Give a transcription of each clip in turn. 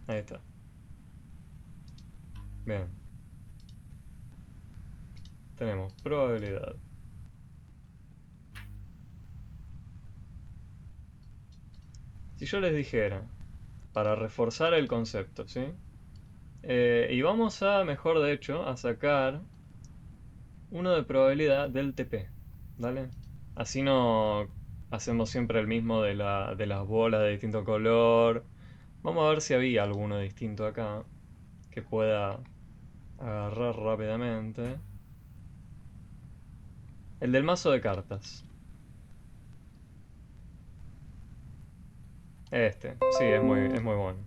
Ahí está. Bien. Tenemos probabilidad. Si yo les dijera, para reforzar el concepto, ¿sí? Y vamos a, mejor de hecho, a sacar uno de probabilidad del TP. ¿Vale? Así no hacemos siempre el mismo de las bolas de distinto color. Vamos a ver si había alguno distinto acá que pueda agarrar rápidamente. El del mazo de cartas. Este, sí, es muy bueno.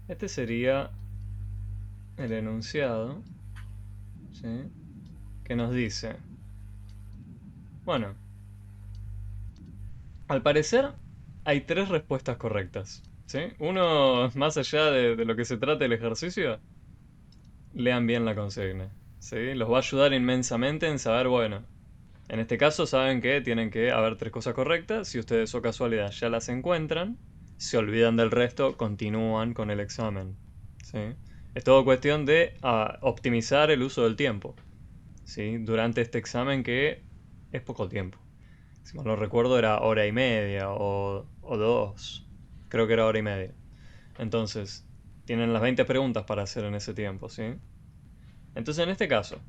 Este sería el enunciado, ¿sí? Que nos dice, bueno, al parecer hay tres respuestas correctas, ¿sí? Uno, más allá de lo que se trata el ejercicio, lean bien la consigna, ¿sí? Los va a ayudar inmensamente en saber, bueno, en este caso saben que tienen que haber tres cosas correctas. Si ustedes o casualidad ya las encuentran, se olvidan del resto, continúan con el examen. ¿Sí? Es todo cuestión de optimizar el uso del tiempo. ¿Sí? Durante este examen que es poco tiempo. Si mal no recuerdo era hora y media o dos. Creo que era hora y media. Entonces, tienen las 20 preguntas para hacer en ese tiempo. ¿Sí? Entonces en este caso,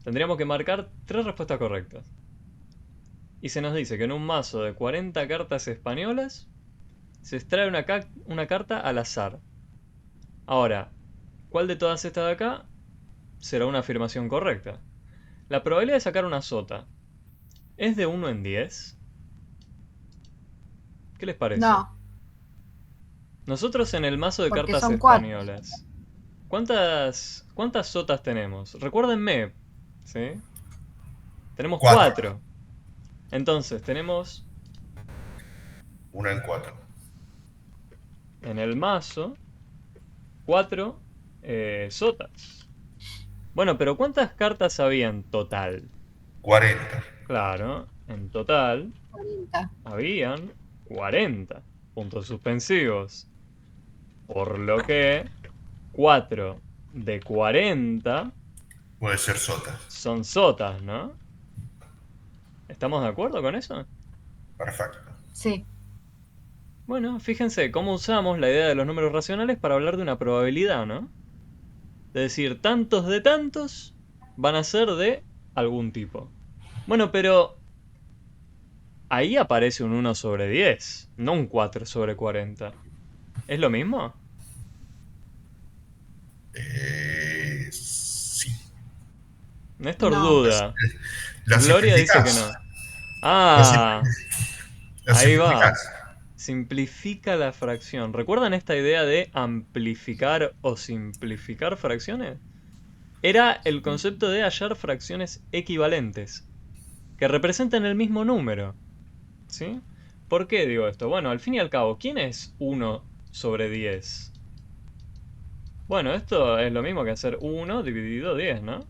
tendríamos que marcar tres respuestas correctas. Y se nos dice que en un mazo de 40 cartas españolas se extrae una carta al azar. Ahora, ¿cuál de todas estas de acá será una afirmación correcta? La probabilidad de sacar una sota es de 1 en 10. ¿Qué les parece? No, Nosotros en el mazo de porque cartas son cuatro. españolas, ¿cuántas sotas tenemos? Recuérdenme, ¿sí? Tenemos Cuatro. 4. Entonces, tenemos Una en cuatro. en el mazo 4 sotas. Bueno, pero ¿cuántas cartas había en total? 40. Claro, en total 40. habían 40 puntos suspensivos. Por lo que 4 de 40 Puede ser sotas. son sotas, ¿no? ¿Estamos de acuerdo con eso? Perfecto. Sí. Bueno, fíjense cómo usamos la idea de los números racionales para hablar de una probabilidad, ¿no? Es decir, tantos de tantos van a ser de algún tipo. Bueno, pero ahí aparece un 1/10, no un 4/40. ¿Es lo mismo? Sí. Néstor No. Las, duda. las Gloria dice que simplificás. no. Las, Ah, las ahí va. simplificás. Simplifica la fracción. ¿Recuerdan esta idea de amplificar o simplificar fracciones? Era el concepto de hallar fracciones equivalentes, que representen el mismo número. ¿Sí? ¿Por qué digo esto? Bueno, al fin y al cabo, ¿quién es 1/10? Bueno, esto es lo mismo que hacer 1 dividido 10, ¿no?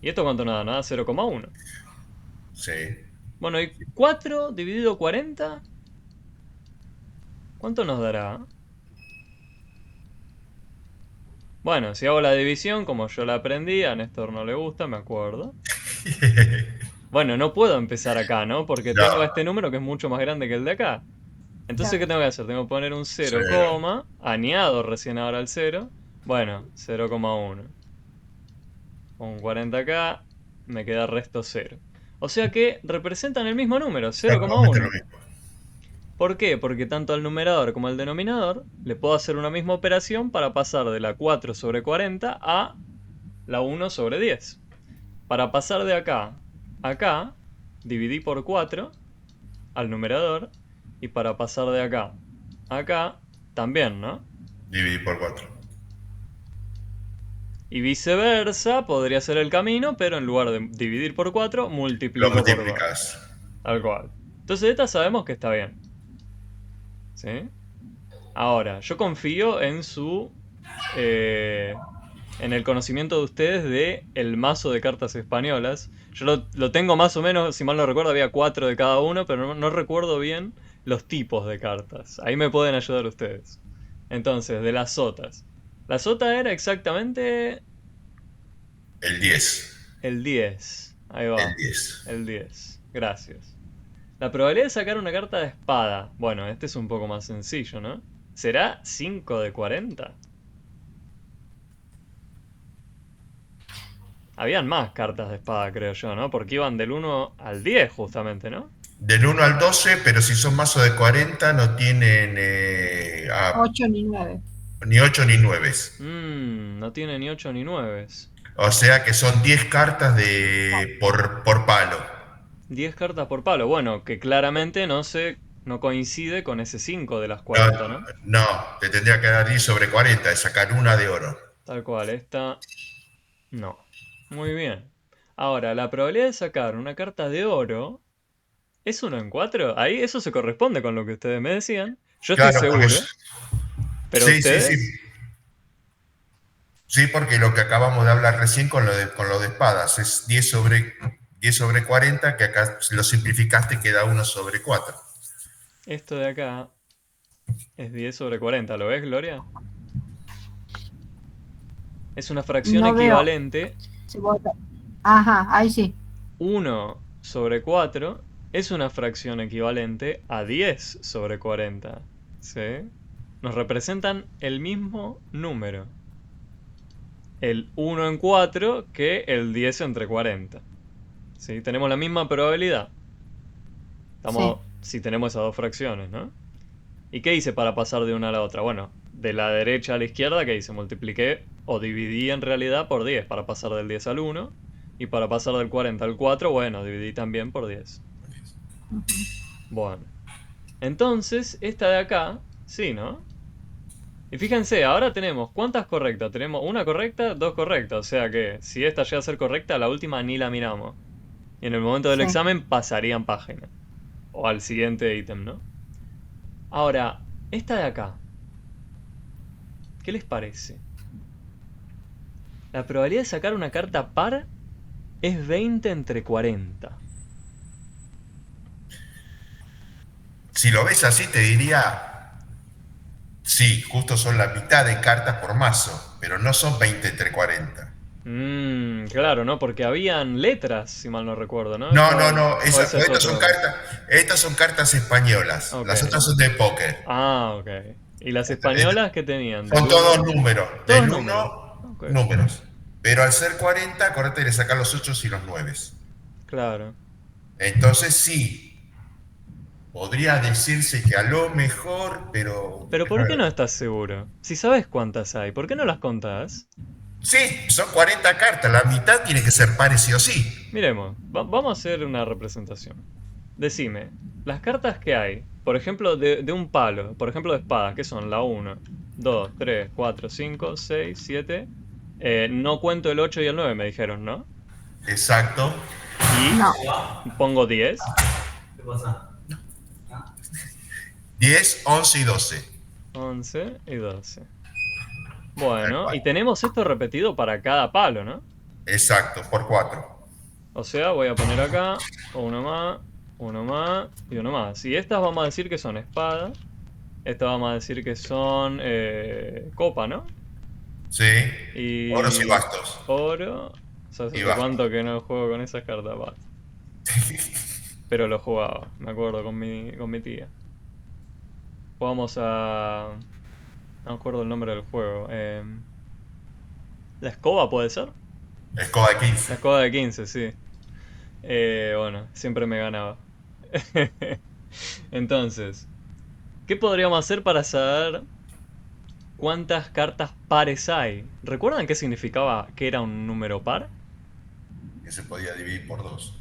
¿Y esto cuánto nada? Nada, 0,1. Sí. Bueno, ¿y 4 dividido 40? ¿Cuánto nos dará? Bueno, si hago la división como yo la aprendí, a Néstor no le gusta, me acuerdo. Bueno, no puedo empezar acá, ¿no? Porque tengo No. este número que es mucho más grande que el de acá. Entonces, ¿qué Claro. tengo que hacer? Tengo que poner un cero Cero. coma, añado recién ahora el cero. Bueno, 0,1. Con 40 acá, me queda resto cero. O sea que representan el mismo número, Exactamente lo 0,1. mismo. ¿Por qué? Porque tanto al numerador como al denominador le puedo hacer una misma operación para pasar de la 4/40 a la 1/10. Para pasar de acá a acá, dividí por 4 al numerador. Y para pasar de acá a acá, también, ¿no? Dividir por 4. Y viceversa, podría ser el camino, pero en lugar de dividir por 4 Lo multiplico por 2. multiplicas. Tal cual. Entonces esta sabemos que está bien. ¿Sí? Ahora, yo confío en su... eh, en el conocimiento de ustedes de el mazo de cartas españolas. Yo lo tengo más o menos, si mal no recuerdo, había 4 de cada uno, pero no recuerdo bien los tipos de cartas. Ahí me pueden ayudar ustedes. Entonces, de las sotas. La sota era exactamente El 10. el 10. Ahí El va. 10. El 10. Gracias. La probabilidad de sacar una carta de espada. Bueno, este es un poco más sencillo, ¿no? ¿Será 5 de 40? Habían más cartas de espada, creo yo, ¿no? Porque iban del 1 al 10, justamente, ¿no? Del 1 al 12, pero si son mazo de 40 no tienen 8 ni 9. ni 8 ni 9. No tiene ni 8 ni 9. O sea que son 10 cartas por palo. 10 cartas por palo. Bueno, que claramente no coincide con ese 5 de las No, 40, ¿no? no, te tendría que dar 10 sobre 40, de sacar una de oro. Tal cual, esta no. Muy bien. Ahora, la probabilidad de sacar una carta de oro es 1 en 4. Ahí eso se corresponde con lo que ustedes me decían. Yo estoy Claro, porque seguro. Pero sí, sí, sí. ustedes, Sí, porque lo que acabamos de hablar recién con lo de espadas es 10 sobre 40, que acá lo simplificaste y queda 1 sobre 4. esto de acá es 10 sobre 40. ¿Lo ves, Gloria? Es una fracción No veo. equivalente. Se vota. Ajá, ahí sí. 1 sobre 4 es una fracción equivalente a 10 sobre 40. ¿Sí? Nos representan el mismo número. El 1 en 4 que el 10 entre 40. ¿Sí? Tenemos la misma probabilidad. Sí. Si tenemos esas dos fracciones, ¿no? ¿Y qué hice para pasar de una a la otra? Bueno, de la derecha a la izquierda, ¿qué hice? Multipliqué o dividí en realidad por 10 para pasar del 10 al 1. Y para pasar del 40 al 4, bueno, dividí también por 10. Bueno. Entonces, esta de acá, sí, ¿no? Y fíjense, ahora tenemos, ¿cuántas correctas? Tenemos una correcta, dos correctas. O sea que si esta llega a ser correcta, la última ni la miramos. Y en el momento del Sí. examen pasarían página. O al siguiente ítem, ¿no? Ahora, esta de acá, ¿qué les parece? La probabilidad de sacar una carta par es 20 entre 40. Si lo ves así, te diría, sí, justo son la mitad de cartas por mazo, pero no son 20 entre 40. Claro, ¿no? Porque habían letras, si mal no recuerdo, ¿no? No, no, no, O ese es otro. estas son cartas españolas, Ok. las otras son de póker. Ah, ok. ¿Y las españolas qué tenían? Son ¿Del todos uno. números, Todos del números. uno Ok. números. Pero al ser 40, acordate de sacar los 8 y los 9. Claro. Entonces sí, podría decirse que a lo mejor, pero Pero ¿por qué no estás seguro? Si sabes cuántas hay, ¿por qué no las contás? sí, son 40 cartas, la mitad tiene que ser pares sí o sí. Miremos, vamos a hacer una representación. Decime, las cartas que hay, por ejemplo, de un palo, por ejemplo, de espadas, que son la 1, 2, 3, 4, 5, 6, 7. No cuento el 8 y el 9, me dijeron, ¿no? Exacto. Y No. pongo 10, 10, 11 y 12. 11 y 12. Tal Bueno, cual. y tenemos esto repetido para cada palo, ¿no? Exacto, por 4. O sea, voy a poner acá uno más y uno más. Y estas vamos a decir que son espada. Estas vamos a decir que son copa, ¿no? Sí. Oros y Y bastos. oro. ¿Sabes Y hace bastos. cuánto que no juego con esas cartas? Va. Pero lo jugaba, me acuerdo, con mi tía. Jugamos a... No me acuerdo el nombre del juego. ¿La escoba puede ser? Escoba de La 15. escoba de 15, sí. Bueno, siempre me ganaba. Entonces, ¿qué podríamos hacer para saber cuántas cartas pares hay? ¿Recuerdan qué significaba que era un número par? Que se podía dividir por 2.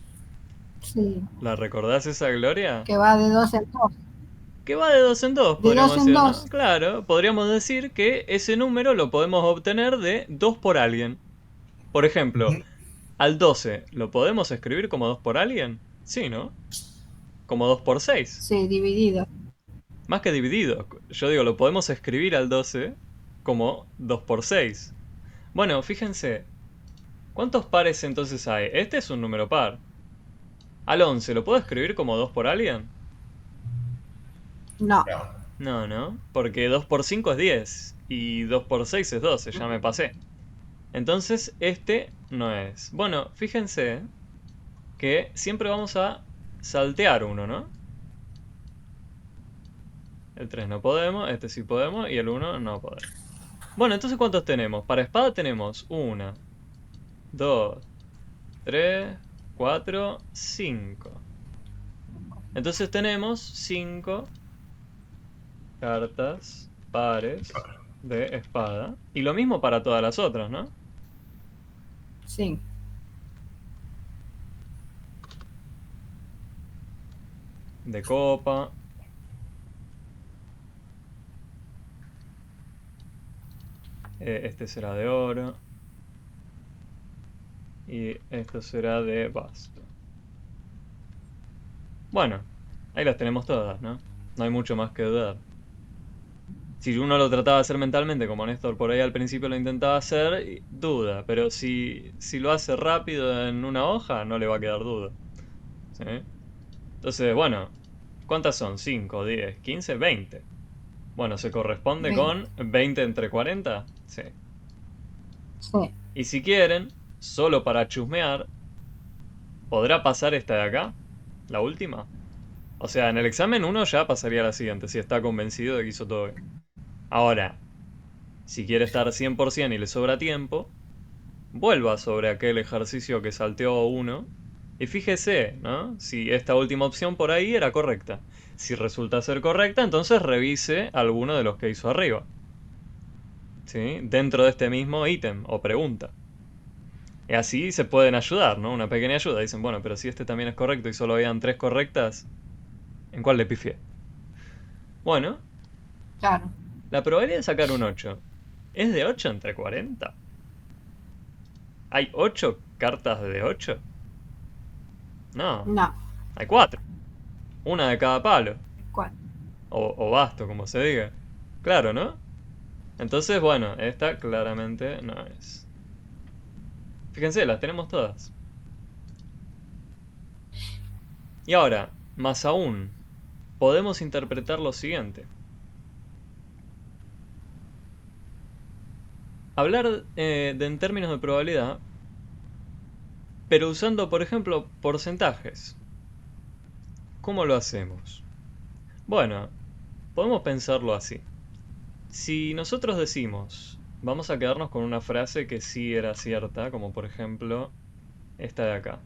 Sí. ¿La recordás esa, Gloria? Que va de 2 en 2. Que va de dos en dos, De podríamos 2 en decir, ¿no? 2. Claro, podríamos decir que ese número lo podemos obtener de 2 por alguien. Por ejemplo, al 12, ¿lo podemos escribir como 2 por alguien? Sí, ¿no? Como 2 por 6. Sí, dividido. Más que dividido. Yo digo, lo podemos escribir al 12 como 2 por 6. Bueno, fíjense. ¿Cuántos pares entonces hay? Este es un número par. Al 11, ¿lo puedo escribir como 2 por alguien? No. No. No, ¿no? Porque 2 por 5 es 10. Y 2 por 6 es 12, ya me pasé. Entonces, este no es. Bueno, fíjense que siempre vamos a saltear uno, ¿no? El 3 no podemos, este sí podemos y el 1 no podemos. Bueno, entonces ¿cuántos tenemos? Para espada tenemos 1, 2, 3, 4, 5. Entonces tenemos 5 cartas pares de espada. Y lo mismo para todas las otras, ¿no? Sí. De copa. Este será de oro. Y esto será de basto. Bueno, ahí las tenemos todas, ¿no? No hay mucho más que dudar. Si uno lo trataba de hacer mentalmente, como Néstor por ahí al principio lo intentaba hacer, duda. Pero si lo hace rápido en una hoja, no le va a quedar duda. ¿Sí? Entonces, bueno, ¿cuántas son? 5, 10, 15, 20. Bueno, ¿se corresponde 20. con 20 entre 40? Sí. Sí. Y si quieren, solo para chusmear, ¿podrá pasar esta de acá? ¿La última? O sea, en el examen uno ya pasaría a la siguiente, si está convencido de que hizo todo bien. Ahora, si quiere estar 100% y le sobra tiempo, vuelva sobre aquel ejercicio que salteó uno y fíjese, ¿no? Si esta última opción por ahí era correcta. Si resulta ser correcta, entonces revise alguno de los que hizo arriba. ¿Sí? Dentro de este mismo ítem o pregunta. Y así se pueden ayudar, ¿no? Una pequeña ayuda. Dicen, bueno, pero si este también es correcto y solo habían 3 correctas, ¿en cuál le pifié? Bueno, Claro. la probabilidad de sacar un 8 es de 8 entre 40. ¿Hay 8 cartas de 8? No, No. hay 4. Una de cada palo. ¿Cuál? O basto, como se diga. Claro, ¿no? Entonces, bueno, esta claramente no es. Fíjense, las tenemos todas. Y ahora, más aún, podemos interpretar lo siguiente. Hablar en términos de probabilidad, pero usando, por ejemplo, porcentajes. ¿Cómo lo hacemos? Bueno, podemos pensarlo así. Si nosotros decimos, vamos a quedarnos con una frase que sí era cierta, como por ejemplo esta de acá.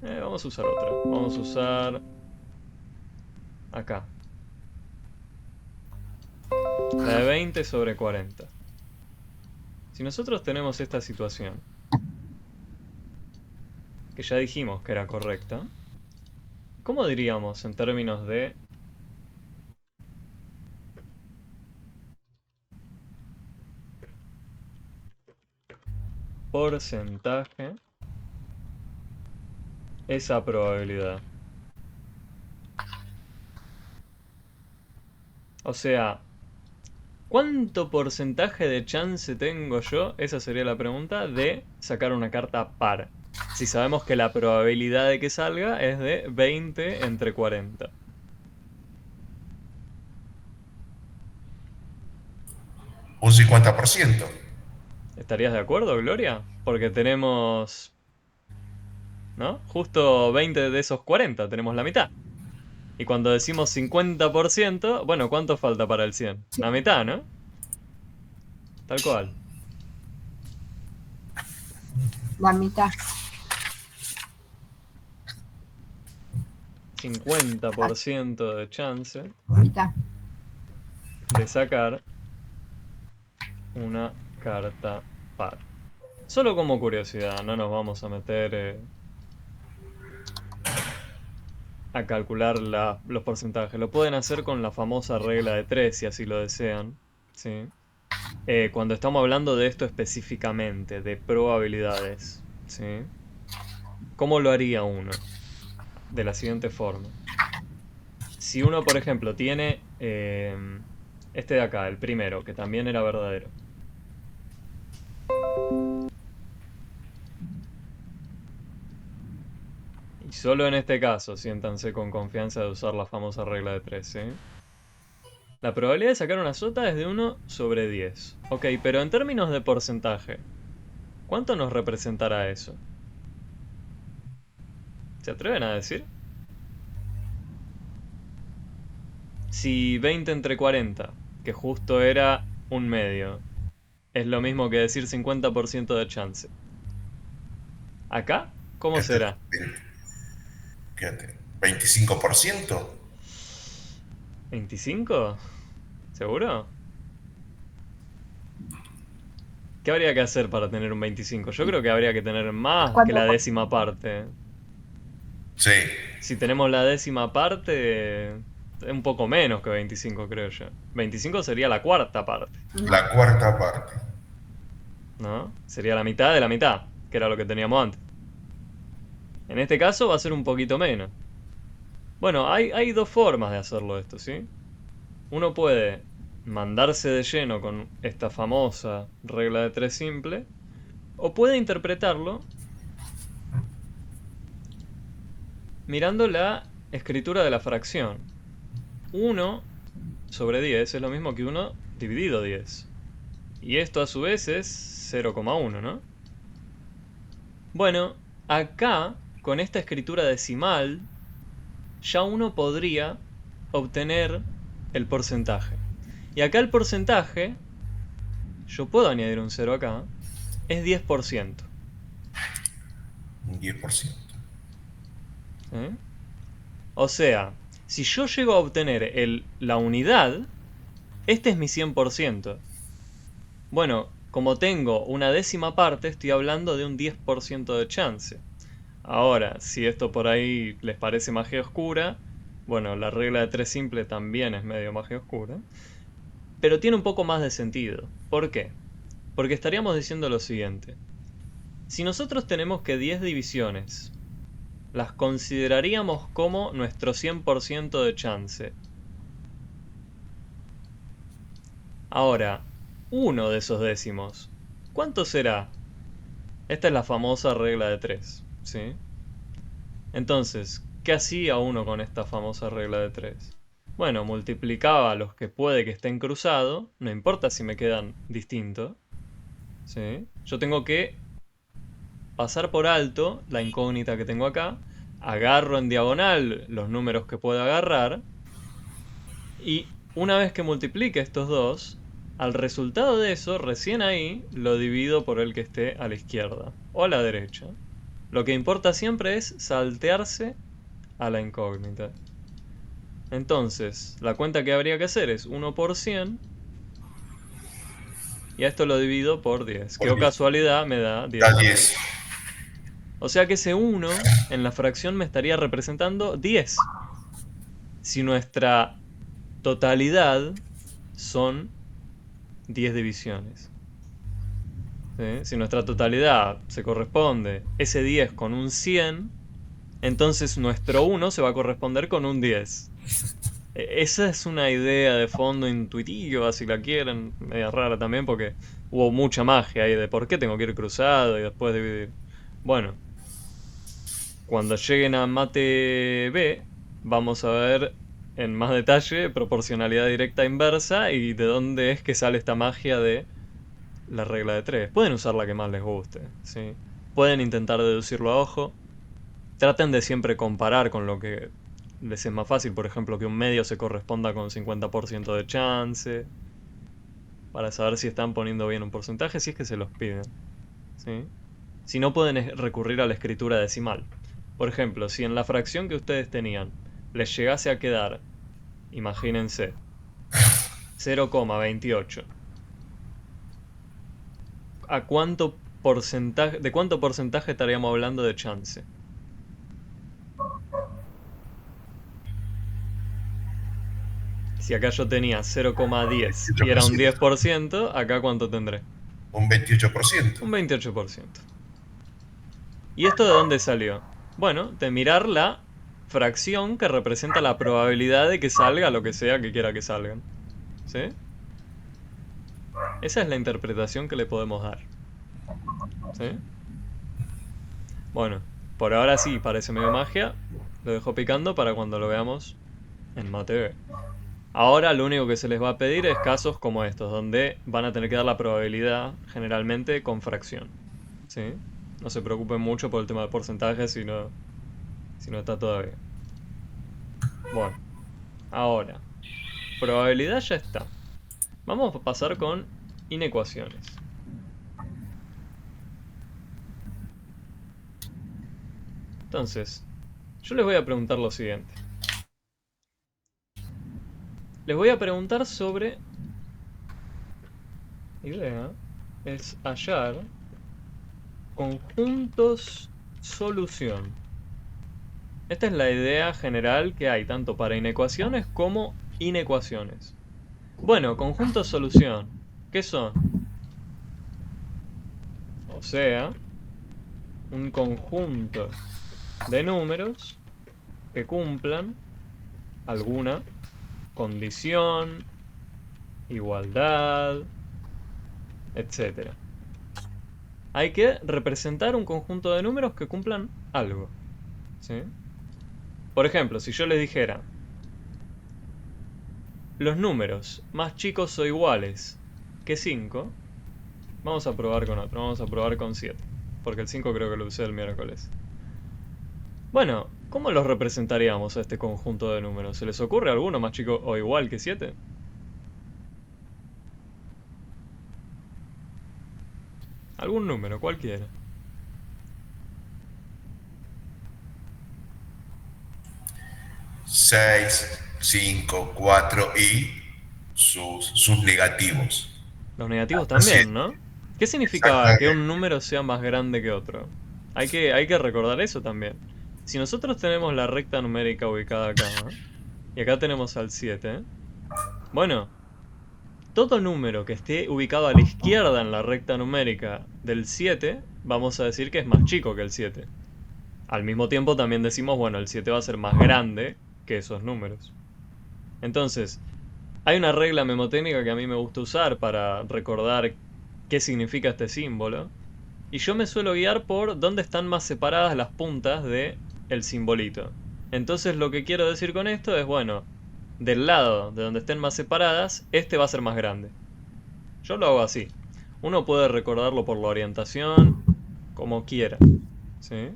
Vamos a usar otra. Vamos a usar acá. La de 20 sobre 40. Si nosotros tenemos esta situación, que ya dijimos que era correcta, ¿cómo diríamos en términos de porcentaje esa probabilidad? O sea, ¿cuánto porcentaje de chance tengo yo? Esa sería la pregunta de sacar una carta par. Si sabemos que la probabilidad de que salga es de 20 entre 40. Un 50%. ¿Estarías de acuerdo, Gloria? Porque tenemos, ¿no? Justo 20 de esos 40, tenemos la mitad. Y cuando decimos 50%, bueno, ¿cuánto falta para el 100? Sí. La mitad, ¿no? Tal cual. La mitad. 50% de chance La mitad. de sacar una carta par. Solo como curiosidad, no nos vamos a meter a calcular los porcentajes. Lo pueden hacer con la famosa regla de 3 si así lo desean. ¿Sí? Cuando estamos hablando de esto específicamente, de probabilidades. ¿Sí? ¿Cómo lo haría uno? De la siguiente forma. Si uno, por ejemplo, tiene este de acá, el primero, que también era verdadero. Y solo en este caso, siéntanse con confianza de usar la famosa regla de 3, ¿sí? La probabilidad de sacar una sota es de 1 sobre 10. Ok, pero en términos de porcentaje, ¿cuánto nos representará eso? ¿Se atreven a decir? Si 20 entre 40, que justo era un medio, es lo mismo que decir 50% de chance. ¿Acá? ¿Cómo Este, será? fíjate, 25%. ¿25? ¿Seguro? ¿Qué habría que hacer para tener un 25? Yo creo que habría que tener más que ¿Cuánto? la décima parte. Sí, Si tenemos la décima parte, un poco menos que 25, creo yo. 25 sería la cuarta parte, la cuarta parte. ¿no? Sería la mitad de la mitad, que era lo que teníamos antes. En este caso va a ser un poquito menos. Bueno, hay dos formas de hacerlo esto, ¿sí? Uno puede mandarse de lleno con esta famosa regla de 3 simple, o puede interpretarlo mirando la escritura de la fracción. 1 sobre 10 es lo mismo que 1 dividido 10. Y esto a su vez es 0,1, ¿no? Bueno, acá, con esta escritura decimal, ya uno podría obtener el porcentaje. Y acá el porcentaje, yo puedo añadir un 0 acá, es 10%. Un 10%. ¿Eh? O sea, si yo llego a obtener la unidad, este es mi 100%. Bueno, como tengo una décima parte, estoy hablando de un 10% de chance. Ahora, si esto por ahí les parece magia oscura, bueno, la regla de 3 simple también es medio magia oscura, pero tiene un poco más de sentido. ¿Por qué? Porque estaríamos diciendo lo siguiente. Si nosotros tenemos que 10 divisiones, las consideraríamos como nuestro 100% de chance. Ahora, uno de esos décimos, ¿cuánto será? Esta es la famosa regla de 3, ¿sí? Entonces, ¿qué hacía uno con esta famosa regla de 3? Bueno, multiplicaba los que puede que estén cruzados, no importa si me quedan distintos, ¿sí? Yo tengo que pasar por alto la incógnita que tengo acá, agarro en diagonal los números que puedo agarrar, y una vez que multiplique estos dos, al resultado de eso, recién ahí, lo divido por el que esté a la izquierda o a la derecha. Lo que importa siempre es saltearse a la incógnita. Entonces, la cuenta que habría que hacer es 1 por 100. Y a esto lo divido por 10. Que Por o 10. casualidad me da Da 10 también. 10. O sea que ese 1 en la fracción me estaría representando 10. Si nuestra totalidad son 10 divisiones. ¿Sí? Si nuestra totalidad se corresponde ese 10 con un 100, entonces nuestro 1 se va a corresponder con un 10. Esa es una idea de fondo intuitiva, si la quieren, media rara también, porque hubo mucha magia ahí de por qué tengo que ir cruzado y después dividir. Bueno, cuando lleguen a Mate B, vamos a ver en más detalle proporcionalidad directa inversa y de dónde es que sale esta magia de la regla de 3. Pueden usar la que más les guste, ¿sí? Pueden intentar deducirlo a ojo. Traten de siempre comparar con lo que les es más fácil, por ejemplo, que un medio se corresponda con 50% de chance, para saber si están poniendo bien un porcentaje, si es que se los piden, ¿sí? Si no, pueden recurrir a la escritura decimal. Por ejemplo, si en la fracción que ustedes tenían les llegase a quedar, imagínense, 0,28, ¿de cuánto porcentaje estaríamos hablando de chance? Si acá yo tenía 0,10 y era un 28%. 10%, acá ¿cuánto tendré? Un 28%. Un 28%. ¿Y esto de dónde salió? Bueno, de mirar la fracción que representa la probabilidad de que salga lo que sea que quiera que salgan. ¿Sí? Esa es la interpretación que le podemos dar. ¿Sí? Bueno, Por ahora sí, parece medio magia. Lo dejo picando para cuando lo veamos en MaTV. Ahora lo único que se les va a pedir es casos como estos, donde van a tener que dar la probabilidad, generalmente con fracción. ¿Sí? No se preocupen mucho por el tema de porcentajes si no está todavía. Bueno, ahora, probabilidad ya está. Vamos a pasar con inecuaciones. Entonces, yo les voy a preguntar lo siguiente. Les voy a preguntar sobre... Idea es hallar conjuntos solución. Esta es la idea general que hay tanto para inecuaciones como inecuaciones. Bueno, conjuntos solución. ¿Qué son? O sea, un conjunto de números que cumplan alguna condición, igualdad, etcétera. Hay que representar un conjunto de números que cumplan algo. ¿Sí? Por ejemplo, si yo les dijera los números más chicos o iguales que 5, vamos a probar con otro, vamos a probar con 7, porque el 5 creo que lo usé el miércoles. Bueno, ¿cómo los representaríamos a este conjunto de números? ¿Se les ocurre alguno más chico o igual que 7? Algún número, cualquiera. 6, 5, 4 y sus negativos. Los negativos Así, también, ¿no? ¿Qué significa que exactamente. un número sea más grande que otro? Hay que recordar eso también. Si nosotros tenemos la recta numérica ubicada acá, ¿eh? Y acá tenemos al 7, bueno, todo número que esté ubicado a la izquierda en la recta numérica del 7, vamos a decir que es más chico que el 7. Al mismo tiempo también decimos, bueno, el 7 va a ser más grande que esos números. Entonces, hay una regla memotécnica que a mí me gusta usar para recordar qué significa este símbolo. Y yo me suelo guiar por dónde están más separadas las puntas de el simbolito. Entonces lo que quiero decir con esto es, bueno, del lado de donde estén más separadas, este va a ser más grande. Yo lo hago así. Uno puede recordarlo por la orientación, como quiera. ¿Sí?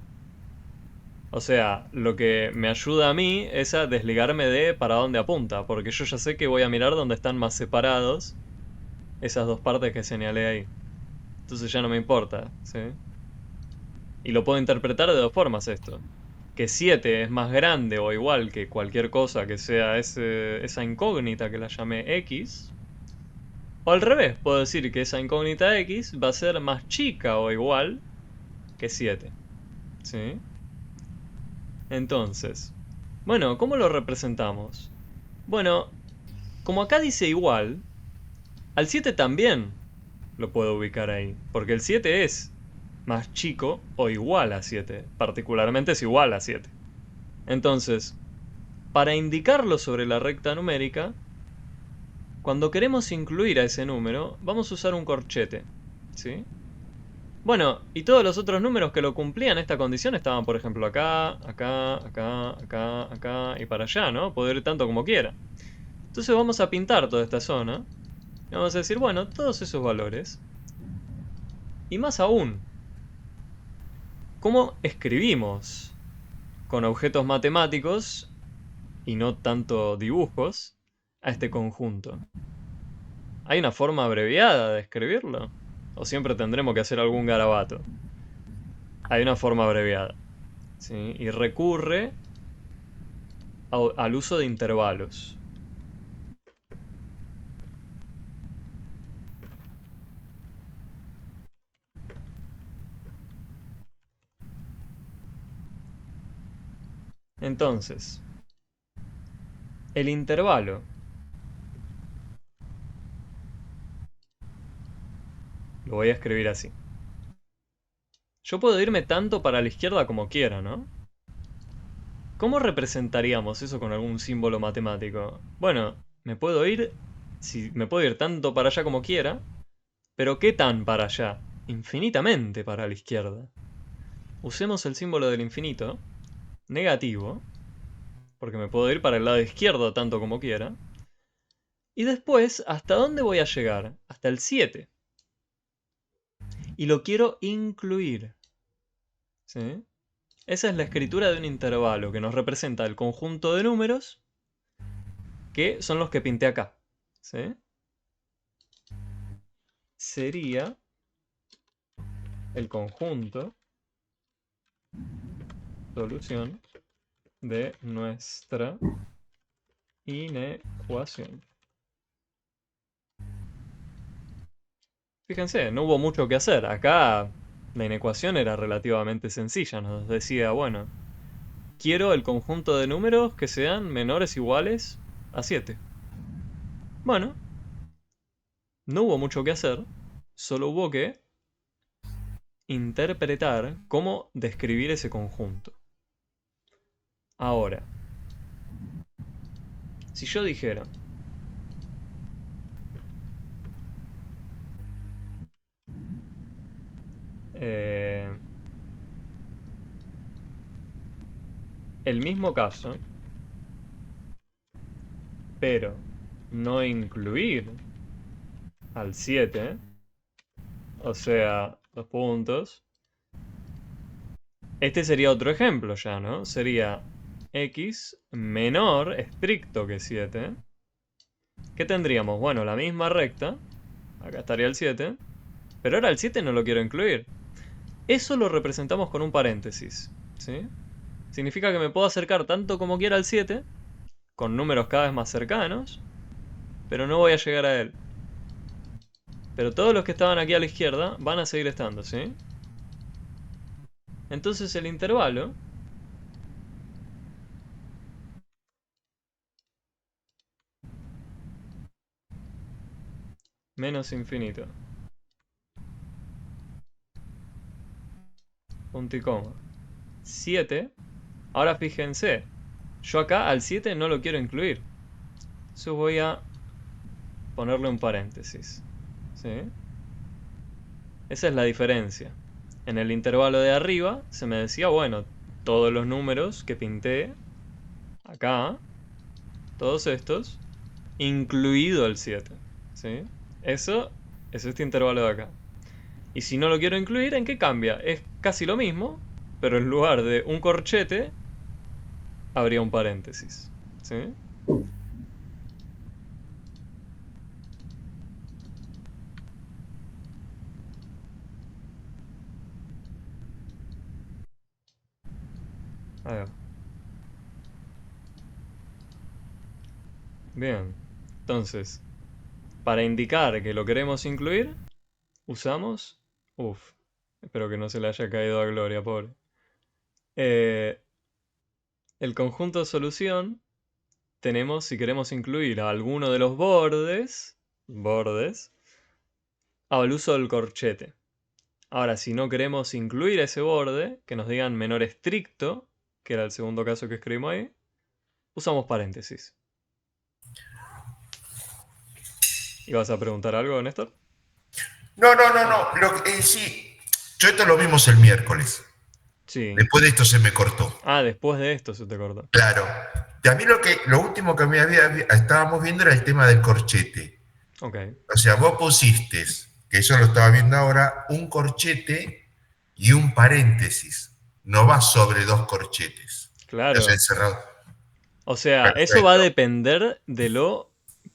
O sea, lo que me ayuda a mí es a desligarme de para dónde apunta, porque yo ya sé que voy a mirar dónde están más separados esas dos partes que señalé ahí. Entonces ya no me importa, ¿sí? Y lo puedo interpretar de dos formas esto. Que 7 es más grande o igual que cualquier cosa que sea esa incógnita que la llamé X. O al revés, puedo decir que esa incógnita X va a ser más chica o igual que 7. ¿Sí? Entonces, bueno, ¿cómo lo representamos? Bueno, como acá dice igual, al 7 también lo puedo ubicar ahí. Porque el 7 es más chico o igual a 7. Particularmente es igual a 7. Entonces, para indicarlo sobre la recta numérica, cuando queremos incluir a ese número, vamos a usar un corchete. ¿Sí? Bueno, y todos los otros números que lo cumplían esta condición estaban, por ejemplo, acá, acá, acá, acá, acá y para allá, ¿no? Puedo ir tanto como quiera. Entonces vamos a pintar toda esta zona. Y vamos a decir, bueno, todos esos valores. Y más aún, ¿cómo escribimos con objetos matemáticos y no tanto dibujos a este conjunto? ¿Hay una forma abreviada de escribirlo? ¿O siempre tendremos que hacer algún garabato? Hay una forma abreviada, ¿sí? Y recurre al uso de intervalos. Entonces, el intervalo lo voy a escribir así. Yo puedo irme tanto para la izquierda como quiera, ¿no? ¿Cómo representaríamos eso con algún símbolo matemático? Bueno, me puedo ir tanto para allá como quiera, pero ¿qué tan para allá? Infinitamente para la izquierda. usemos el símbolo del infinito, negativo, porque me puedo ir para el lado izquierdo tanto como quiera. Y después, ¿hasta dónde voy a llegar? Hasta el 7. Y lo quiero incluir. ¿Sí? Esa es la escritura de un intervalo que nos representa el conjunto de números que son los que pinté acá. ¿Sí? Sería el conjunto solución de nuestra inecuación. Fíjense, no hubo mucho que hacer. Acá la inecuación era relativamente sencilla. Nos decía, bueno, quiero el conjunto de números que sean menores o iguales a 7. Bueno, no hubo mucho que hacer. Solo hubo que interpretar cómo describir ese conjunto. Ahora, si yo dijera el mismo caso, pero no incluir al 7, o sea, dos puntos. Este sería otro ejemplo ya, ¿no? Sería x menor estricto que 7. ¿Qué tendríamos? Bueno, la misma recta. Acá estaría el 7. Pero ahora el 7 no lo quiero incluir. Eso lo representamos con un paréntesis, ¿sí? Significa que me puedo acercar tanto como quiera al 7, con números cada vez más cercanos, pero no voy a llegar a él. Pero todos los que estaban aquí a la izquierda van a seguir estando, ¿sí? Entonces el intervalo menos infinito, punto y coma, 7. Ahora fíjense, yo acá al 7 no lo quiero incluir. Entonces voy a ponerle un paréntesis, ¿sí? Esa es la diferencia. En el intervalo de arriba se me decía, bueno, todos los números que pinté acá, todos estos, incluido el 7, ¿sí? Eso es este intervalo de acá. Y si no lo quiero incluir, ¿en qué cambia? Es casi lo mismo, pero en lugar de un corchete, habría un paréntesis, ¿sí? A ver. Bien. Entonces, para indicar que lo queremos incluir, usamos... Uf, espero que no se le haya caído a Gloria, pobre. El conjunto solución tenemos, si queremos incluir a alguno de los bordes, al uso del corchete. Ahora, si no queremos incluir ese borde, que nos digan menor estricto, que era el segundo caso que escribimos ahí, usamos paréntesis. ¿Ibas a preguntar algo, Néstor? No, no, no, no. Sí, yo esto lo vimos el miércoles. Sí. Después de esto se me cortó. Ah, después de esto se te cortó. Claro. Y a mí lo último que estábamos viendo era el tema del corchete. Ok. O sea, vos pusiste, que eso lo estaba viendo ahora, un corchete y un paréntesis. No va sobre dos corchetes. O sea, Claro. encerrado. O sea, eso va a Perfecto. depender de lo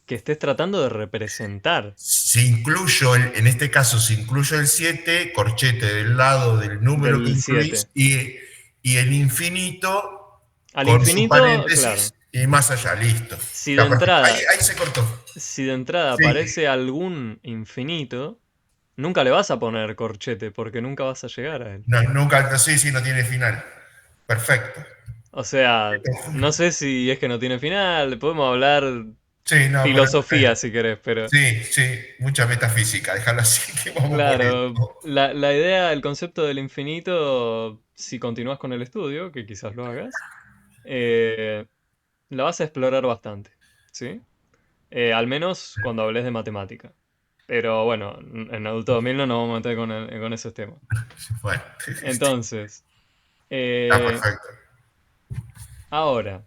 que estés tratando de representar. Si incluyo, en este caso, si incluyo el 7 corchete del lado del número que Del incluís 7. y el infinito Al con su infinito, claro. paréntesis y más allá, listo. Si de Está perfecto. Ahí, entrada, ahí se cortó. si de entrada Sí. aparece algún infinito, nunca le vas a poner corchete porque nunca vas a llegar a él. No, nunca, sí, sí, no tiene final. Perfecto. O sea, no sé si es que no tiene final, podemos hablar Sí, no, pero filosofía si querés, pero sí, sí, mucha metafísica, déjalo así que vamos por claro, esto. la idea, el concepto del infinito, si continúas con el estudio, que quizás lo hagas, eh, la vas a explorar bastante, ¿sí? Al menos cuando hables de matemática. Pero bueno, en Adulto 2000 no nos vamos a meter con esos temas. Bueno, Entonces, Eh, perfecto. ahora,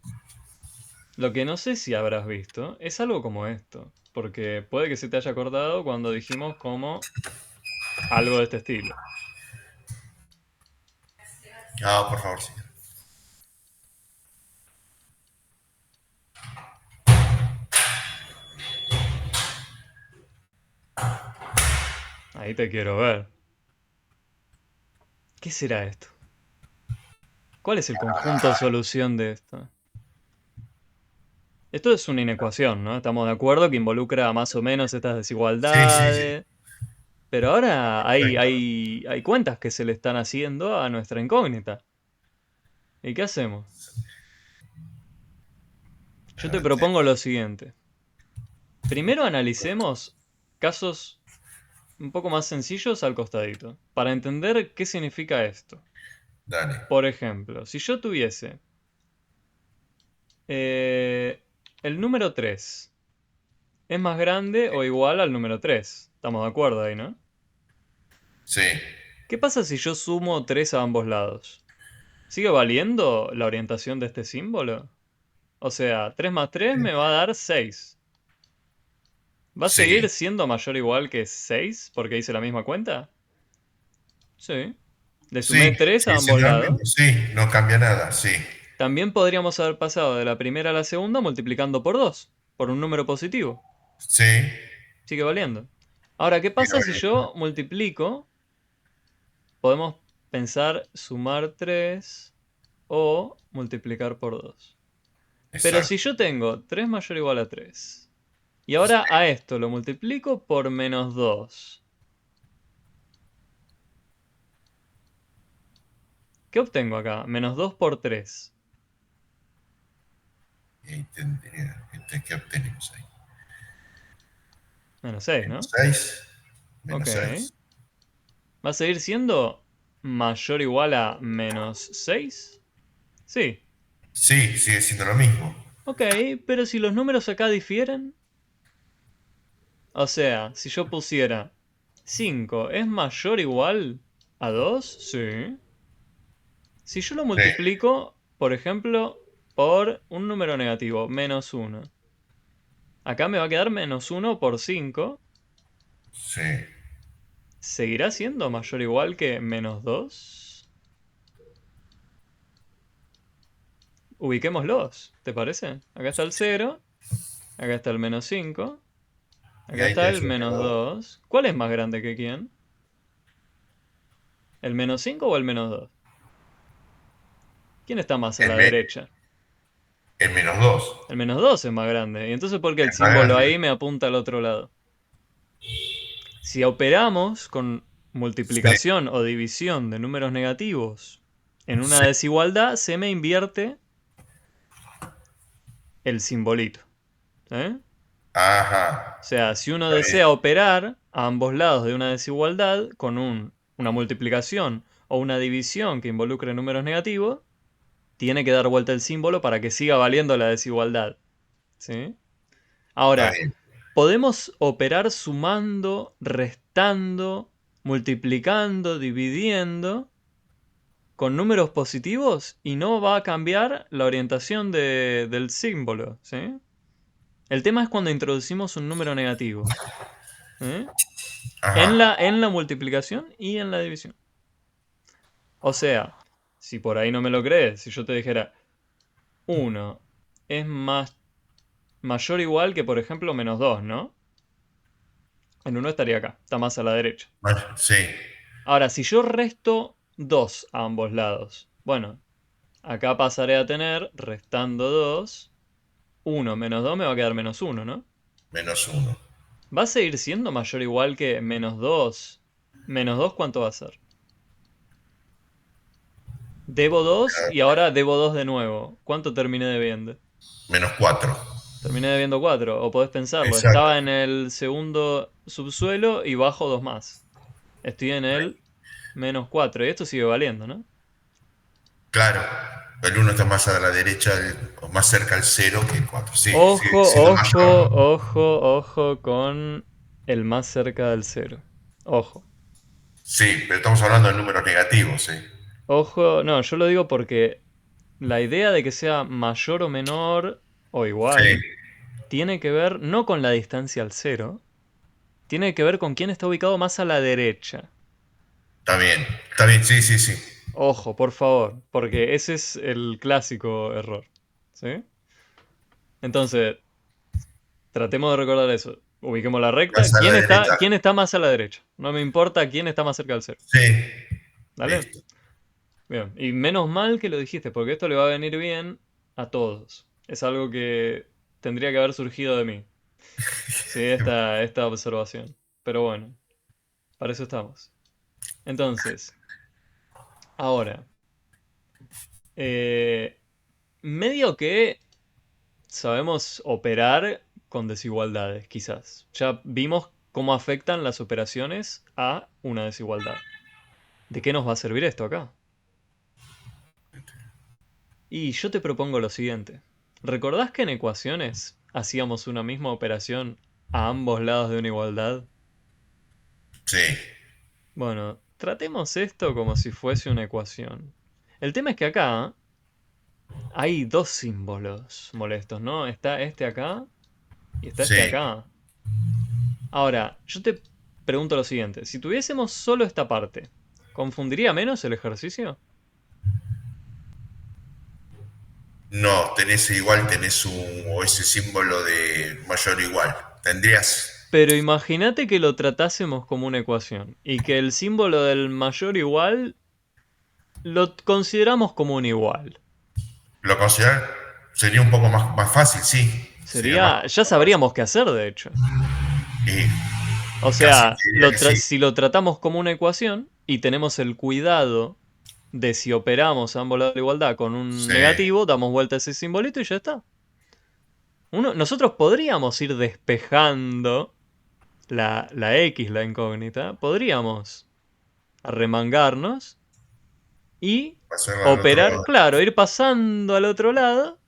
lo que no sé si habrás visto es algo como esto. Porque puede que se te haya acordado cuando dijimos como algo de este estilo. No, por favor, señor. Ahí te quiero ver. ¿Qué será esto? ¿Cuál es el conjunto solución de esto? Esto es una inecuación, ¿no? Estamos de acuerdo que involucra más o menos estas Sí, sí, sí. desigualdades. Pero ahora hay, Perfecto. hay, hay cuentas que se le están haciendo a nuestra incógnita. ¿Y qué hacemos? Yo te propongo lo siguiente. Primero analicemos casos un poco más sencillos al costadito, para entender qué significa esto. Dale. Por ejemplo, si yo tuviese eh, el número 3 es más grande o igual al número 3. Estamos de acuerdo ahí, ¿no? Sí. ¿Qué pasa si yo sumo 3 a ambos lados? ¿Sigue valiendo la orientación de este símbolo? O sea, 3 más 3 me va a dar 6. ¿Va a seguir Sí. siendo mayor o igual que 6 porque hice la misma cuenta? Sí. Le sumé Sí. 3 a Sigue ambos siendo lo lados. mismo. Sí, no cambia nada. Sí. También podríamos haber pasado de la primera a la segunda multiplicando por 2, por un número positivo. Sí. Sigue valiendo. Ahora, ¿qué Sigue pasa si valiendo. yo multiplico? Podemos pensar sumar 3 o multiplicar por 2. Pero si Exacto. yo tengo 3 mayor o igual a 3, y ahora a esto lo multiplico por menos 2, ¿qué obtengo acá? Menos 2 por 3. Y ahí tendría, ¿qué obtenemos ahí? Menos 6, Menos ¿no? 6. Ok. Menos 6. ¿Va a seguir siendo mayor o igual a menos 6? Sí. Sí, sigue siendo lo mismo. Ok, pero si los números acá difieren, o sea, si yo pusiera 5 es mayor o igual a 2, sí. Si yo lo Sí. multiplico, por ejemplo, por un número negativo, menos 1. Acá me va a quedar menos 1 por 5. Sí. ¿Seguirá siendo mayor o igual que menos 2? Ubiquémoslos, ¿te parece? Acá está el 0, acá está el menos 5, Y acá ahí está tenés el un menos menos 2. 2. ¿Cuál es más grande que quién? ¿El menos 5 o el menos 2? ¿Quién está más a El, la me- derecha? el menos 2. El menos 2 es más grande. ¿Y entonces por qué el Es más símbolo grande. ahí me apunta al otro lado? Si operamos con Sí. multiplicación o división de números negativos en una Sí. desigualdad, se me invierte el simbolito. ¿Eh? Ajá. O sea, si uno Está bien. desea operar a ambos lados de una desigualdad con una multiplicación o una división que involucre números negativos, tiene que dar vuelta el símbolo para que siga valiendo la desigualdad. ¿Sí? Está Ahora, bien. podemos operar sumando, restando, multiplicando, dividiendo con números positivos y no va a cambiar la orientación del símbolo, ¿sí? El tema es cuando introducimos un número negativo, ¿eh? En Ajá. la multiplicación y en la división. O sea, si por ahí no me lo crees, si yo te dijera 1 es mayor o igual que, por ejemplo, menos 2, ¿no? El 1 estaría acá, está más a la derecha. Bueno, sí. Ahora, si yo resto 2 a ambos lados, bueno, acá pasaré a tener, restando 2, 1 menos 2 me va a quedar menos 1, ¿no? Menos 1. ¿Va a seguir siendo mayor o igual que menos 2? ¿Menos 2 cuánto va a ser? Debo 2 y ahora debo 2 de nuevo. ¿Cuánto terminé debiendo? Menos 4. Terminé debiendo 4. O podés pensarlo, Exacto. estaba en el segundo subsuelo y bajo 2 más. Estoy en el menos 4 y esto sigue valiendo, ¿no? Claro. El 1 está más a la derecha o más cerca al 0 que el 4. Sí, sigue Ojo, siendo ojo, mayor. ojo, ojo con el más cerca del cero. Ojo. Sí, pero estamos hablando de números negativos, ¿sí? Ojo, no, yo lo digo porque la idea de que sea mayor o menor o Sí, igual tiene que ver no con la distancia al cero, tiene que ver con quién está ubicado más a la derecha. está bien, sí, sí, sí. Ojo, por favor, porque ese es el clásico error. ¿Sí? Entonces, tratemos de recordar eso. Ubiquemos la recta. Más a la derecha. Quién está más a la derecha? No me importa quién está más cerca del cero. Sí, ¿Dale? listo. Bien. Y menos mal que lo dijiste, porque esto le va a venir bien a todos. Es algo que tendría que haber surgido de mí. Sí, esta observación. Pero bueno, para eso estamos. Entonces, ahora, eh, medio que sabemos operar con desigualdades, quizás. Ya vimos cómo afectan las operaciones a una desigualdad. ¿De qué nos va a servir esto acá? Y yo te propongo lo siguiente. ¿Recordás que en ecuaciones hacíamos una misma operación a ambos lados de una igualdad? Sí, Bueno, tratemos esto como si fuese una ecuación. El tema es que acá hay dos símbolos molestos, ¿no? Está este acá y está este sí. acá. Ahora, yo te pregunto lo siguiente. Si tuviésemos solo esta parte, ¿confundiría menos el ejercicio? No, tenés igual, tenés o ese símbolo de mayor igual. Tendrías, Pero imagínate que lo tratásemos como una ecuación y que el símbolo del mayor igual lo consideramos como un igual. lo considerar, sería un poco más fácil, sí. Sería Sería, ya más fácil. sabríamos qué hacer, de hecho. Y O casi sea, te diría que sí. si lo tratamos como una ecuación y tenemos el cuidado de si operamos a ambos lados de la igualdad con un Sí, negativo, damos vuelta a ese simbolito y ya está. Nosotros podríamos ir despejando la X, la incógnita, podríamos arremangarnos y pasarlo al otro operar, lado. claro, ir pasando al otro lado.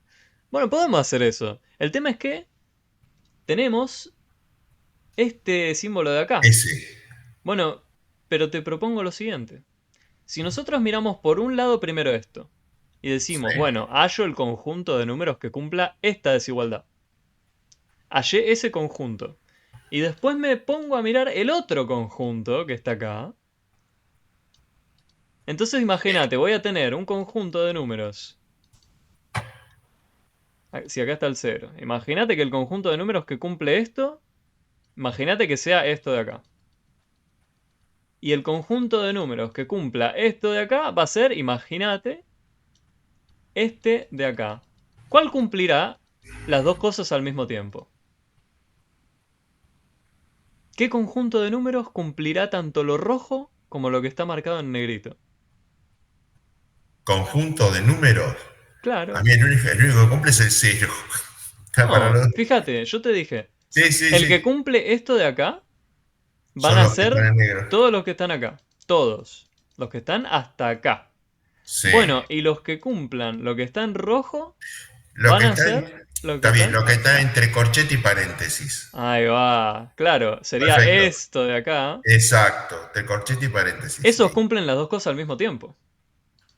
Bueno, podemos hacer eso. El tema es que tenemos este símbolo de acá. Ese, Bueno, pero te propongo lo siguiente. Si nosotros miramos por un lado primero esto y decimos, sí. bueno, hallo el conjunto de números que cumpla esta desigualdad. Hallé ese conjunto. Y después me pongo a mirar el otro conjunto que está acá. Entonces imagínate, voy a tener un conjunto de números. Si acá está el cero. Imagínate que el conjunto de números que cumple esto, imagínate que sea esto de acá. Y el conjunto de números que cumpla esto de acá va a ser, imagínate, este de acá. ¿Cuál cumplirá las dos cosas al mismo tiempo? ¿Qué conjunto de números cumplirá tanto lo rojo como lo que está marcado en negrito? Conjunto de números. A Claro. mí el único que cumple es el cero. Está para No, los... fíjate, yo te dije, Sí, sí, el que sí. cumple esto de acá van Son a los que están ser en negro. todos los que están acá. Todos. Los que están hasta acá. Sí. Bueno, y los que cumplan lo que está en rojo Lo van que a está, ser los que está bien, están lo que está acá. entre corchete y paréntesis. Ahí va. Claro, sería Perfecto. esto de acá. Exacto, entre corchete y paréntesis. Esos Listo. cumplen las dos cosas al mismo tiempo.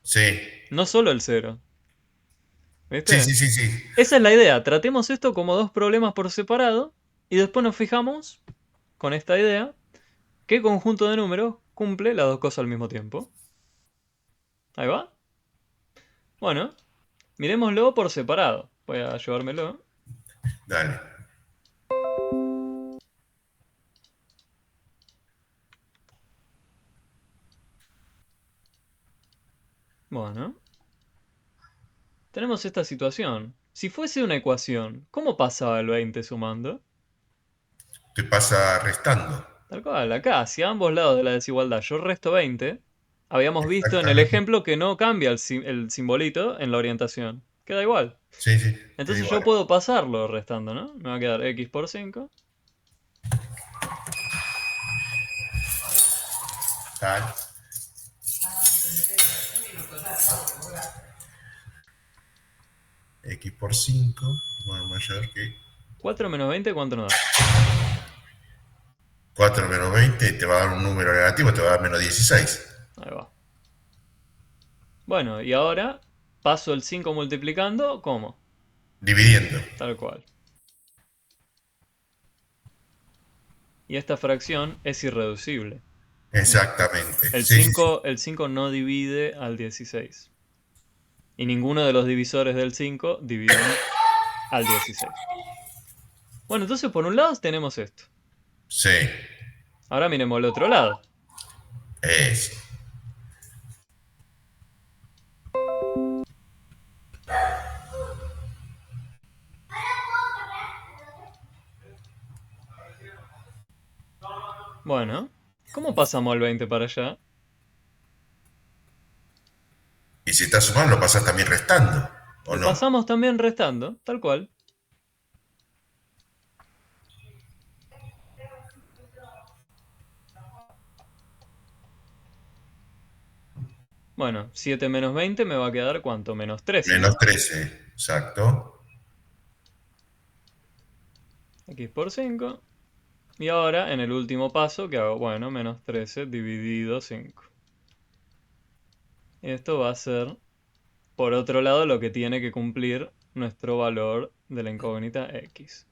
Sí. No solo el cero. Sí, ¿Viste? sí, sí, sí. Esa es la idea. Tratemos esto como dos problemas por separado y después nos fijamos, con esta idea, qué conjunto de números cumple las dos cosas al mismo tiempo. Ahí va. Bueno, miremoslo por separado. Voy a llevármelo. Dale. Bueno, tenemos esta situación. Si fuese una ecuación, ¿cómo pasaba el 20 sumando? Te pasa restando. Tal cual, acá, si a ambos lados de la desigualdad yo resto 20, habíamos visto en el Exactamente. ejemplo que no cambia el simbolito en la orientación. Queda igual. Sí, sí, queda Entonces yo igual. puedo pasarlo restando, ¿no? Me va a quedar x por 5. Tal. X por 5, bueno, mayor que 4 menos 20, ¿cuánto nos da? 4 menos 20, te va a dar un número negativo, te va a dar menos 16. Ahí va. Bueno, y ahora paso el 5 multiplicando, ¿cómo? Dividiendo. Tal cual. Y esta fracción es irreducible. Exactamente. El Sí, sí, sí. 5, el 5 no divide al 16. Y ninguno de los divisores del 5 dividen al 16. Bueno, entonces por un lado tenemos esto. Sí. Ahora miremos el otro lado. Eso. Bueno, ¿cómo pasamos el 20 para allá? Y si estás sumando, lo pasas también restando, ¿o Lo no? pasamos también restando, tal cual. Bueno, 7 menos 20 me va a quedar ¿cuánto? Menos 13, Menos ¿no? 13, exacto. X por 5. Y ahora, en el último paso, ¿qué hago? Bueno, menos 13 dividido 5. Esto va a ser, por otro lado, lo que tiene que cumplir nuestro valor de la incógnita X.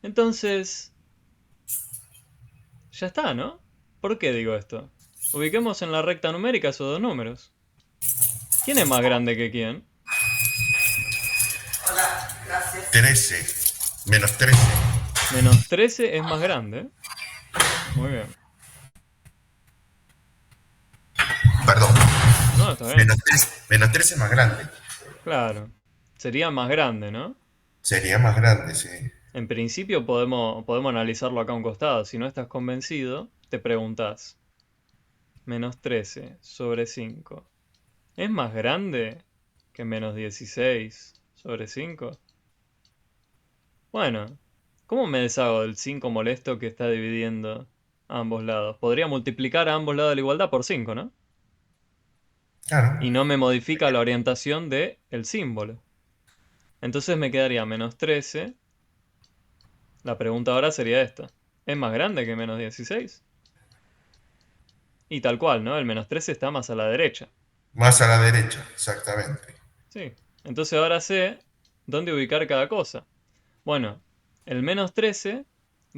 Entonces, ya está, ¿no? ¿Por qué digo esto? Ubiquemos en la recta numérica esos dos números. ¿Quién es más grande que quién? 13. Menos 13. Menos 13 es más grande, ¿eh? Muy bien. Perdón. No, está bien. Menos 13 es más grande. Claro. Sería más grande, ¿no? Sería más grande, sí. En principio podemos analizarlo acá a un costado. Si no estás convencido, te preguntás. Menos 13 sobre 5. ¿Es más grande que menos 16 sobre 5? Bueno, ¿cómo me deshago del 5 molesto que está dividiendo a ambos lados? Podría multiplicar a ambos lados de la igualdad por 5, ¿no? Claro. Y no me modifica la orientación del símbolo. Entonces me quedaría menos 13. La pregunta ahora sería esta. ¿Es más grande que menos 16? Y tal cual, ¿no? El menos 13 está más a la derecha. Más a la derecha, exactamente. Sí. Entonces ahora sé dónde ubicar cada cosa. Bueno, el menos 13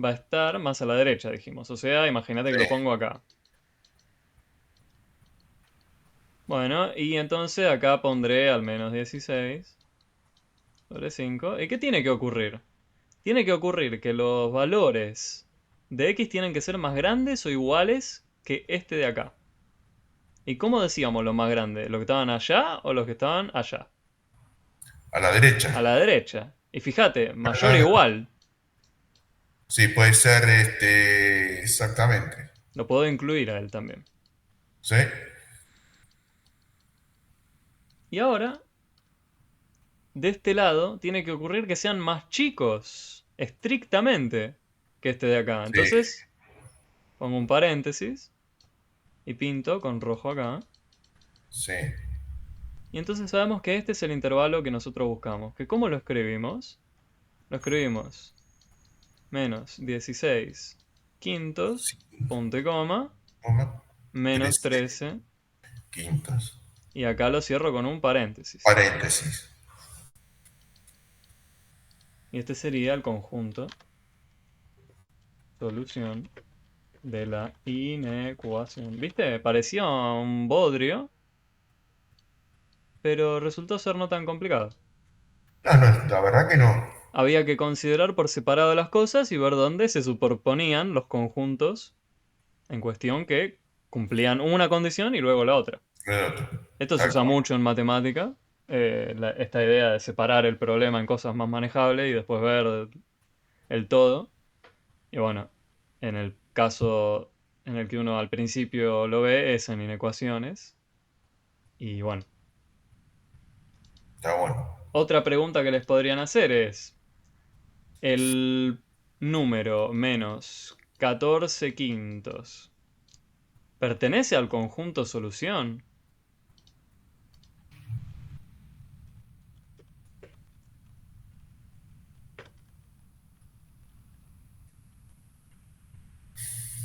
va a estar más a la derecha, dijimos. O sea, imagínate que lo Sí. pongo acá. Bueno, y entonces acá pondré al menos 16 sobre 5. ¿Y qué tiene que ocurrir? Tiene que ocurrir que los valores de x tienen que ser más grandes o iguales que este de acá. ¿Y cómo decíamos los más grandes? ¿Los que estaban allá o los que estaban allá? A la derecha. A la derecha. Y fíjate, mayor o Ah, igual. sí, puede ser exactamente. Lo puedo incluir a él también. ¿Sí? Y ahora, de este lado, tiene que ocurrir que sean más chicos, estrictamente, que este de acá. Sí, Entonces, pongo un paréntesis y pinto con rojo acá. sí. Y entonces sabemos que este es el intervalo que nosotros buscamos. ¿Que cómo lo escribimos? Lo escribimos menos 16 quintos, Sí. punto y coma, Coma, menos 13 13. quintos. Y acá lo cierro con un paréntesis. Paréntesis. Y este sería el conjunto solución de la inecuación. ¿Viste? Parecía un bodrio, pero resultó ser no tan complicado. No, no, la verdad que no. Había que considerar por separado las cosas y ver dónde se superponían los conjuntos en cuestión que cumplían una condición y luego la otra. El otro. Esto se Tal usa cual. mucho en matemática, esta idea de separar el problema en cosas más manejables y después ver el todo. Y bueno, en el caso en el que uno al principio lo ve es en inecuaciones. Y bueno, Está bueno. otra pregunta que les podrían hacer es, el número menos 14 quintos, ¿pertenece al conjunto solución?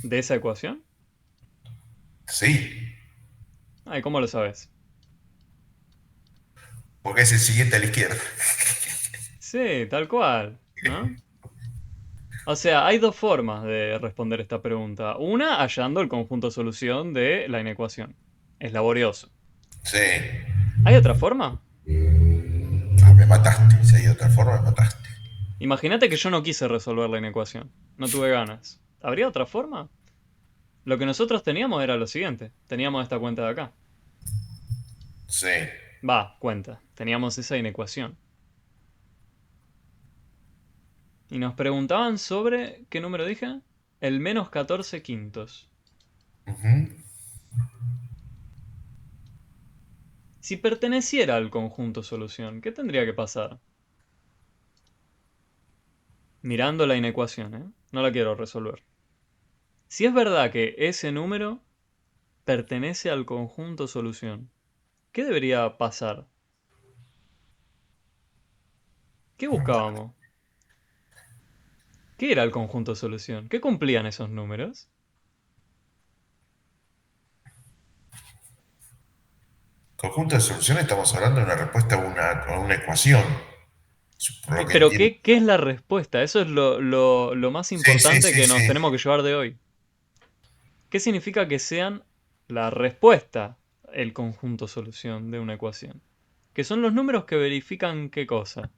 ¿De esa ecuación? Sí. Ay, ¿cómo lo sabes? porque es el siguiente a la izquierda. Sí, tal cual, ¿no? O sea, hay dos formas de responder esta pregunta. Una, hallando el conjunto solución de la inecuación. Es laborioso. Sí. ¿Hay otra forma? Ah, me mataste. Si hay otra forma, me mataste. Imagínate que yo no quise resolver la inecuación. No tuve ganas. ¿Habría otra forma? Lo que nosotros teníamos era lo siguiente. Teníamos esta cuenta de acá. Sí. Cuenta. Teníamos esa inecuación. Y nos preguntaban sobre... ¿Qué número dije? El menos 14 quintos. Ujú. Si perteneciera al conjunto solución, ¿qué tendría que pasar? Mirando la inecuación, ¿eh? No la quiero resolver. Si es verdad que ese número pertenece al conjunto solución, ¿qué debería pasar? ¿Qué buscábamos? ¿Qué era el conjunto solución? ¿Qué cumplían esos números? Conjunto de soluciones, estamos hablando de una respuesta a una ecuación. Por lo que Pero entiendo. ¿qué es la respuesta? Eso es lo más Sí, sí, importante sí, que nos sí. tenemos que llevar de hoy. ¿Qué significa que sean la respuesta el conjunto solución de una ecuación? Que son los números que verifican qué cosa.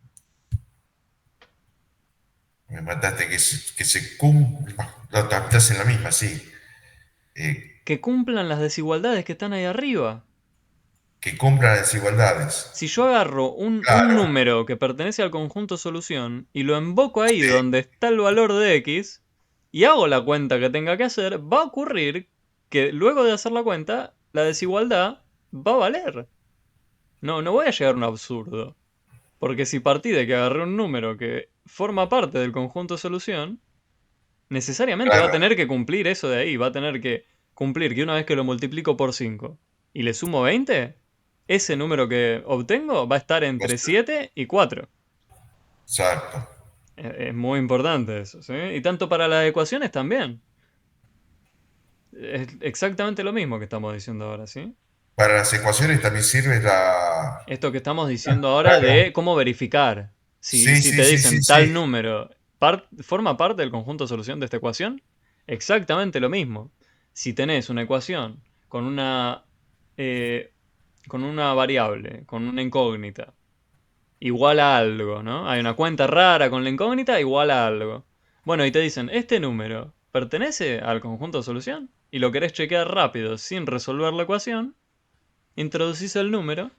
Me mataste que se cumpla. No, estás en la misma, sí. Eh, Que cumplan las desigualdades que están ahí arriba. que cumpla las desigualdades. Si yo agarro un Claro. número que pertenece al conjunto solución y lo invoco ahí Sí, donde está el valor de x y hago la cuenta que tenga que hacer, va a ocurrir que luego de hacer la cuenta, la desigualdad va a valer. No voy a llegar a un absurdo. Porque si partí de que agarré un número que forma parte del conjunto solución, necesariamente va a claro. tener que cumplir eso de ahí. Va a tener que cumplir que una vez que lo multiplico por 5 y le sumo 20, ese número que obtengo va a estar entre 7 y 4. Exacto. Es muy importante eso, ¿sí? Y tanto para las ecuaciones también. Es exactamente lo mismo que estamos diciendo ahora, ¿sí? Para las ecuaciones también sirve la... Esto que estamos diciendo ahora Claro. de cómo verificar. Sí, Si sí, te sí, sí, dicen sí. tal número forma parte del conjunto de solución de esta ecuación, exactamente lo mismo. Si tenés una ecuación con eh, con una variable, con una incógnita, igual a algo, ¿no? Hay una cuenta rara con la incógnita igual a algo. Bueno, y te dicen, este número pertenece al conjunto de solución y lo querés chequear rápido sin resolver la ecuación, introducís el número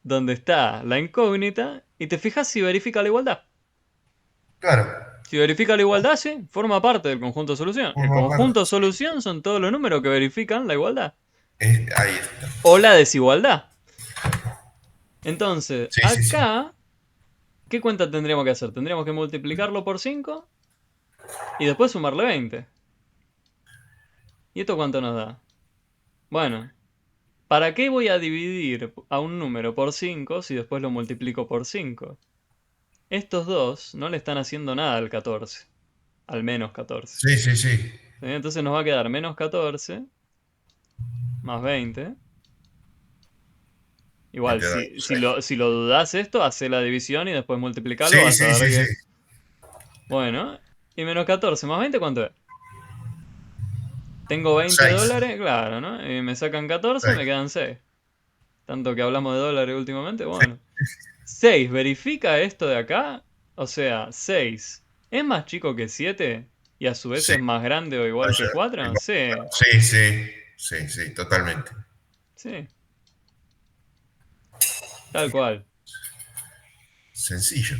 donde está la incógnita y te fijas si verifica la igualdad. Claro. Si verifica la igualdad, sí, forma parte del conjunto de solución. El Forma conjunto parte. de solución son todos los números que verifican la igualdad. Ahí está. O la desigualdad. Entonces, Sí, sí, sí. acá, ¿qué cuenta tendríamos que hacer? Tendríamos que multiplicarlo por 5 y después sumarle 20. ¿Y esto cuánto nos da? Bueno, ¿para qué voy a dividir a un número por 5 si después lo multiplico por 5? Estos dos no le están haciendo nada al 14. Al menos 14. Sí, sí, sí. ¿Sí? Entonces nos va a quedar menos 14 más 20. Me Igual, queda si lo dudás esto, hace la división y después multiplicalo, sí, vas sí, a ver sí, sí. que... Bueno, y menos 14 más 20, ¿cuánto es? Tengo 20 6. dólares, claro, ¿no? Y me sacan 14, me quedan 6. Tanto que hablamos de dólares últimamente, bueno. 6, verifica esto de acá. O sea, 6 es más chico que 7 y a su vez Sí. es más grande o igual que Vaya. 4. Sí, Sí, sí. Sí, sí, totalmente. sí, tal cual. Sencillo.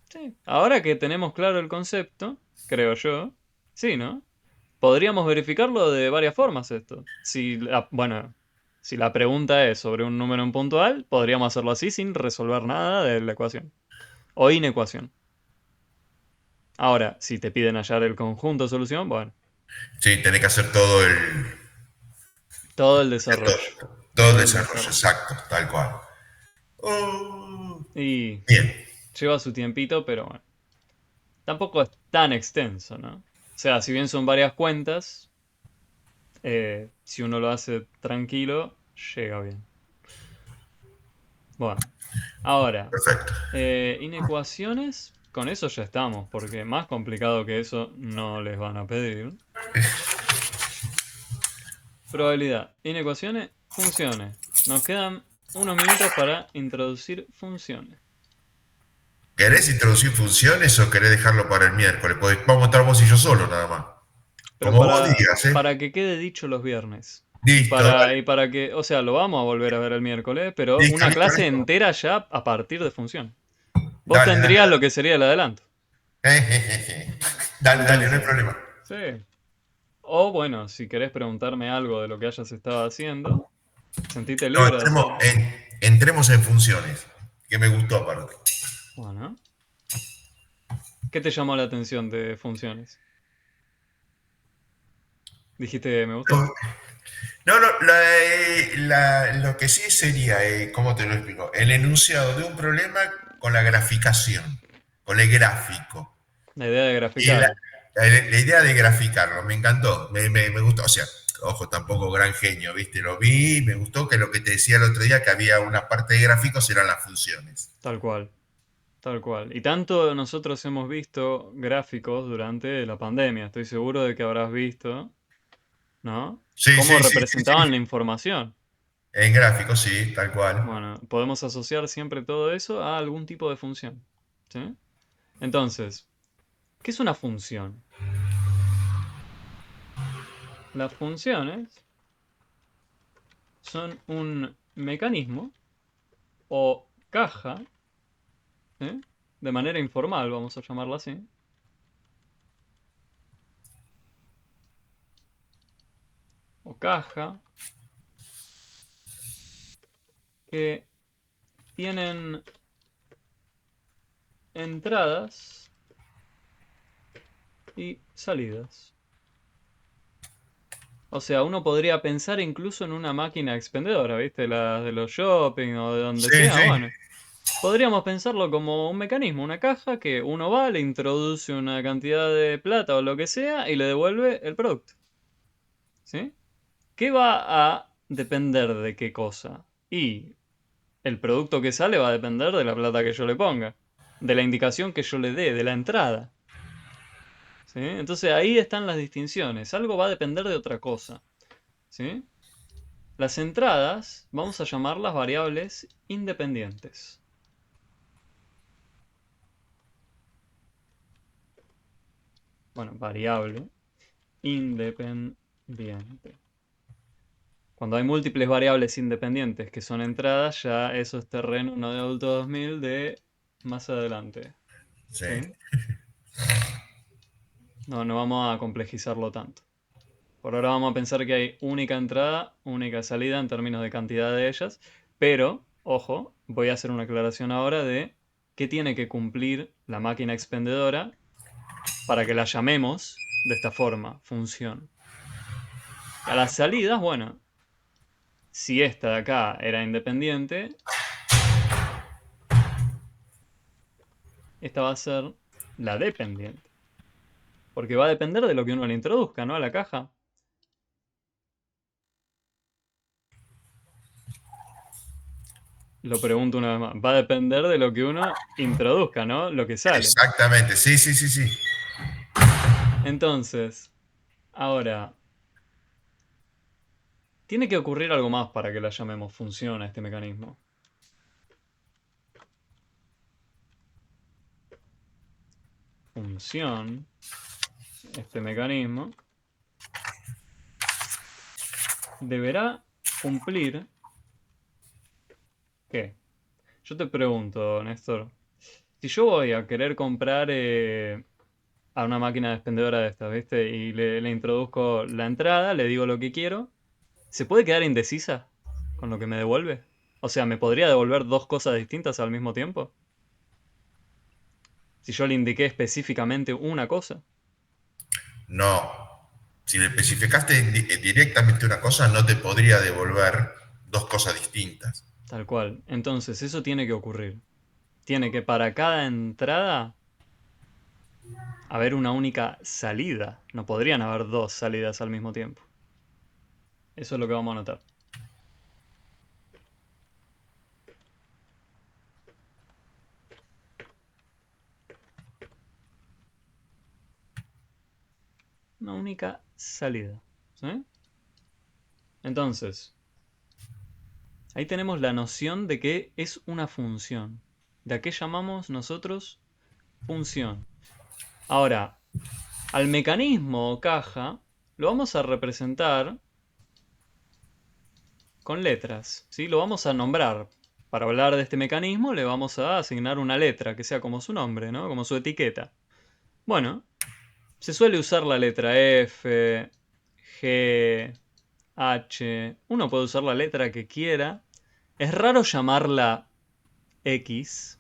Sí. Ahora que tenemos claro el concepto, creo yo, sí, ¿no? Podríamos verificarlo de varias formas esto. Bueno, si la pregunta es sobre un número en puntual, podríamos hacerlo así sin resolver nada de la ecuación. O inecuación. Ahora, si te piden hallar el conjunto de solución, bueno, Sí, tenés que hacer todo todo el desarrollo. todo el Todo el desarrollo, desarrollo. exacto, tal cual. Oh, Y bien. lleva su tiempito, pero bueno. Tampoco es tan extenso, ¿no? O sea, si bien son varias cuentas, si uno lo hace tranquilo, llega bien. Bueno. Ahora, Perfecto. inecuaciones, con eso ya estamos, porque más complicado que eso no les van a pedir. Probabilidad, inecuaciones, funciones. Nos quedan unos minutos para introducir funciones. ¿Querés introducir funciones o querés dejarlo para el miércoles? Vamos a estar vos y yo solo nada más. Pero Como vos digas, ¿eh? para que quede dicho los viernes. Listo, dale. Y para que, o sea, lo vamos a volver a ver el miércoles, pero Listo, una listo, clase listo. entera ya a partir de función. Vos Dale, dale, tendrías lo que sería el adelanto. dale. Dale, dale, no hay Entonces, problema. sí. O bueno, si querés preguntarme algo de lo que hayas estado haciendo, sentite No, libre de hacerlo. entremos en funciones, que me gustó aparte. Bueno, ¿qué te llamó la atención de funciones? Dijiste, me gustó. No, no, lo que sí sería, ¿cómo te lo explico? El enunciado de un problema con la graficación, con el gráfico. La idea de Y la, graficar. la idea de graficarlo, me encantó, me gustó. O sea, ojo, tampoco gran genio, ¿viste? Lo vi, me gustó que lo que te decía el otro día, que había una parte de gráficos, eran las funciones. Tal cual. Tal cual. Y tanto nosotros hemos visto gráficos durante la pandemia. Estoy seguro de que habrás visto, ¿no? Sí, Cómo sí, sí, sí, representaban sí. la información. En gráficos, sí, tal cual. Bueno, podemos asociar siempre todo eso a algún tipo de función. ¿Sí? Entonces, ¿qué es una función? Las funciones son un mecanismo o caja, ¿sí? De manera informal, vamos a llamarla así, o caja, que tienen entradas y salidas. O sea, uno podría pensar incluso en una máquina expendedora, ¿viste? Las de los shopping o de donde Sí, sea, sí. bueno. Podríamos pensarlo como un mecanismo, una caja que uno va, le introduce una cantidad de plata o lo que sea y le devuelve el producto. ¿Sí? ¿Qué va a depender de qué cosa? Y el producto que sale va a depender de la plata que yo le ponga, de la indicación que yo le dé, de la entrada. ¿Sí? Entonces ahí están las distinciones. Algo va a depender de otra cosa. ¿Sí? Las entradas vamos a llamarlas variables independientes. Bueno, variable independiente. Cuando hay múltiples variables independientes que son entradas, ya eso es terreno no de adulto 2000 de más adelante. Sí. ¿Sí? No, no vamos a complejizarlo tanto. Por ahora vamos a pensar que hay única entrada, única salida en términos de cantidad de ellas, pero, ojo, voy a hacer una aclaración ahora de qué tiene que cumplir la máquina expendedora para que la llamemos de esta forma, función. A las salidas, bueno, si esta de acá era independiente, esta va a ser la dependiente. Porque va a depender de lo que uno le introduzca, ¿no? A la caja. Lo pregunto una vez más. Va a depender de lo que uno introduzca, ¿no? Lo que sale. Exactamente, sí, sí, sí, sí. Entonces, ahora, tiene que ocurrir algo más para que la llamemos función a este mecanismo. Función, este mecanismo, deberá cumplir... ¿Qué? Yo te pregunto, Néstor. Si yo voy a querer comprar a una máquina expendedora de estas, ¿viste? Y le introduzco la entrada, le digo lo que quiero, ¿se puede quedar indecisa con lo que me devuelve? O sea, ¿me podría devolver dos cosas distintas al mismo tiempo? Si yo le indiqué específicamente una cosa. No. Si le especificaste directamente una cosa, no te podría devolver dos cosas distintas. Tal cual. Entonces, eso tiene que ocurrir. Tiene que para cada entrada haber una única salida. No podrían haber dos salidas al mismo tiempo. Eso es lo que vamos a notar. Una única salida. ¿Sí? Entonces, ahí tenemos la noción de que es una función. ¿De a qué llamamos nosotros función? Ahora, al mecanismo o caja lo vamos a representar con letras, ¿sí? Lo vamos a nombrar. Para hablar de este mecanismo le vamos a asignar una letra que sea como su nombre, ¿no? Como su etiqueta. Bueno, se suele usar la letra F, G, H. Uno puede usar la letra que quiera. Es raro llamarla X.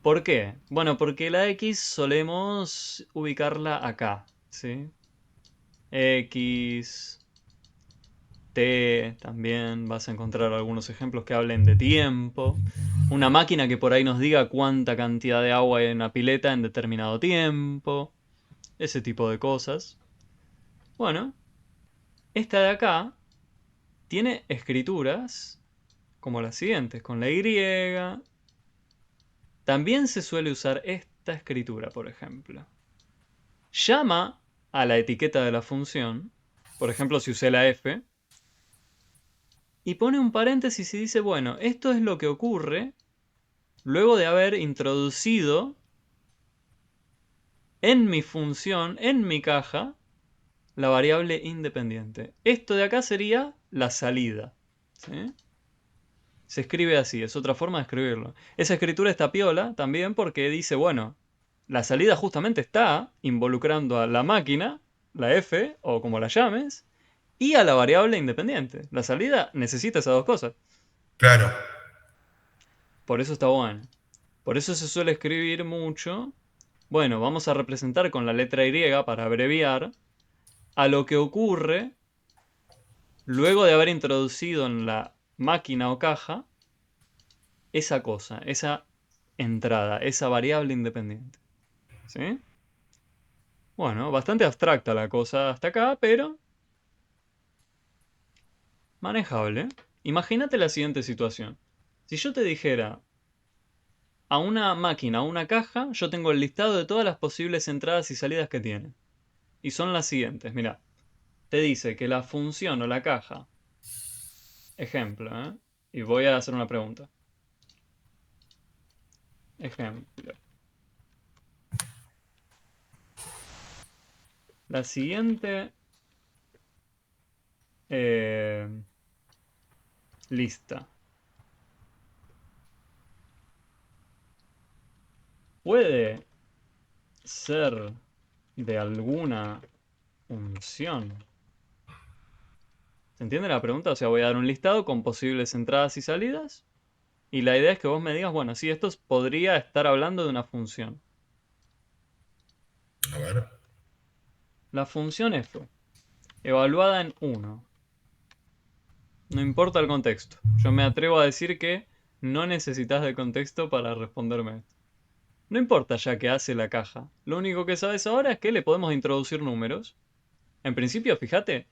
¿Por qué? Bueno, porque la X solemos ubicarla acá, ¿sí? X, T, también vas a encontrar algunos ejemplos que hablen de tiempo. Una máquina que por ahí nos diga cuánta cantidad de agua hay en una pileta en determinado tiempo. Ese tipo de cosas. Bueno, esta de acá tiene escrituras como las siguientes, con la Y. También se suele usar esta escritura, por ejemplo. Llama a la etiqueta de la función, por ejemplo, si usé la F, y pone un paréntesis y dice, bueno, esto es lo que ocurre luego de haber introducido en mi función, en mi caja, la variable independiente. Esto de acá sería la salida. ¿Sí? Se escribe así, es otra forma de escribirlo. Esa escritura está piola también porque dice, bueno, la salida justamente está involucrando a la máquina, la F, o como la llames, y a la variable independiente. La salida necesita esas dos cosas. Claro. Por eso está bueno. Por eso se suele escribir mucho. Bueno, vamos a representar con la letra Y para abreviar a lo que ocurre luego de haber introducido en la máquina o caja esa cosa, esa entrada, esa variable independiente. ¿Sí? Bueno, bastante abstracta la cosa hasta acá, pero manejable. Imagínate la siguiente situación. Si yo te dijera, a una máquina, a una caja, yo tengo el listado de todas las posibles entradas y salidas que tiene. Y son las siguientes, mira. Te dice que la función o la caja, ejemplo, ¿eh? Y voy a hacer una pregunta. Ejemplo. La siguiente eh, lista puede ser de alguna función. ¿Se entiende la pregunta? O sea, voy a dar un listado con posibles entradas y salidas. Y la idea es que vos me digas, bueno, sí, esto podría estar hablando de una función. A ver. La función f, evaluada en 1. No importa el contexto. Yo me atrevo a decir que no necesitas de contexto para responderme esto. No importa ya qué hace la caja. Lo único que sabes ahora es que le podemos introducir números. En principio, fíjate,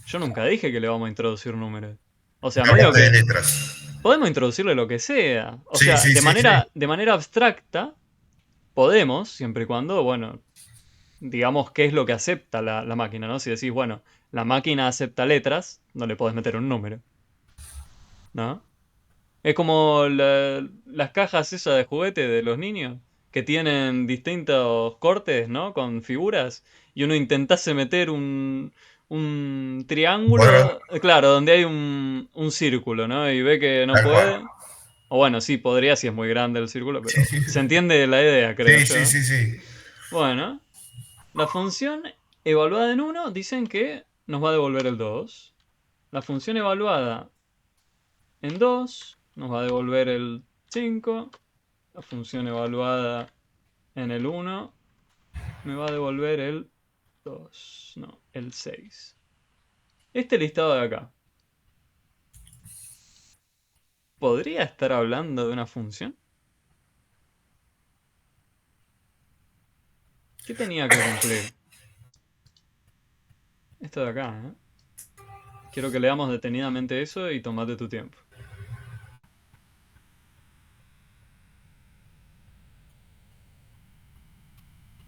yo nunca dije que le vamos a introducir números. O sea, medio Hablaste de que letras. podemos introducirle lo que sea. O Sí, sea, sí, sí, sí. de manera abstracta, podemos, siempre y cuando, bueno, digamos qué es lo que acepta la máquina, ¿no? Si decís, bueno, la máquina acepta letras, no le podés meter un número, ¿no? Es como las cajas esas de juguete de los niños, que tienen distintos cortes, ¿no? Con figuras, y uno intentase meter un Un cuadro, triángulo, claro, donde hay un círculo, ¿no? Y ve que no tal cual. puede. O bueno, sí, podría si es muy grande el círculo, pero se entiende la idea, creo Sí, sí, yo. sí, sí. Bueno, la función evaluada en 1 dicen que nos va a devolver el 2. La función evaluada en 2 nos va a devolver el 5. La función evaluada en el 1 me va a devolver el 2. No, el 6. Este listado de acá, ¿podría estar hablando de una función? ¿Qué tenía que cumplir? Esto de acá, ¿eh? Quiero que leamos detenidamente eso y tomate tu tiempo.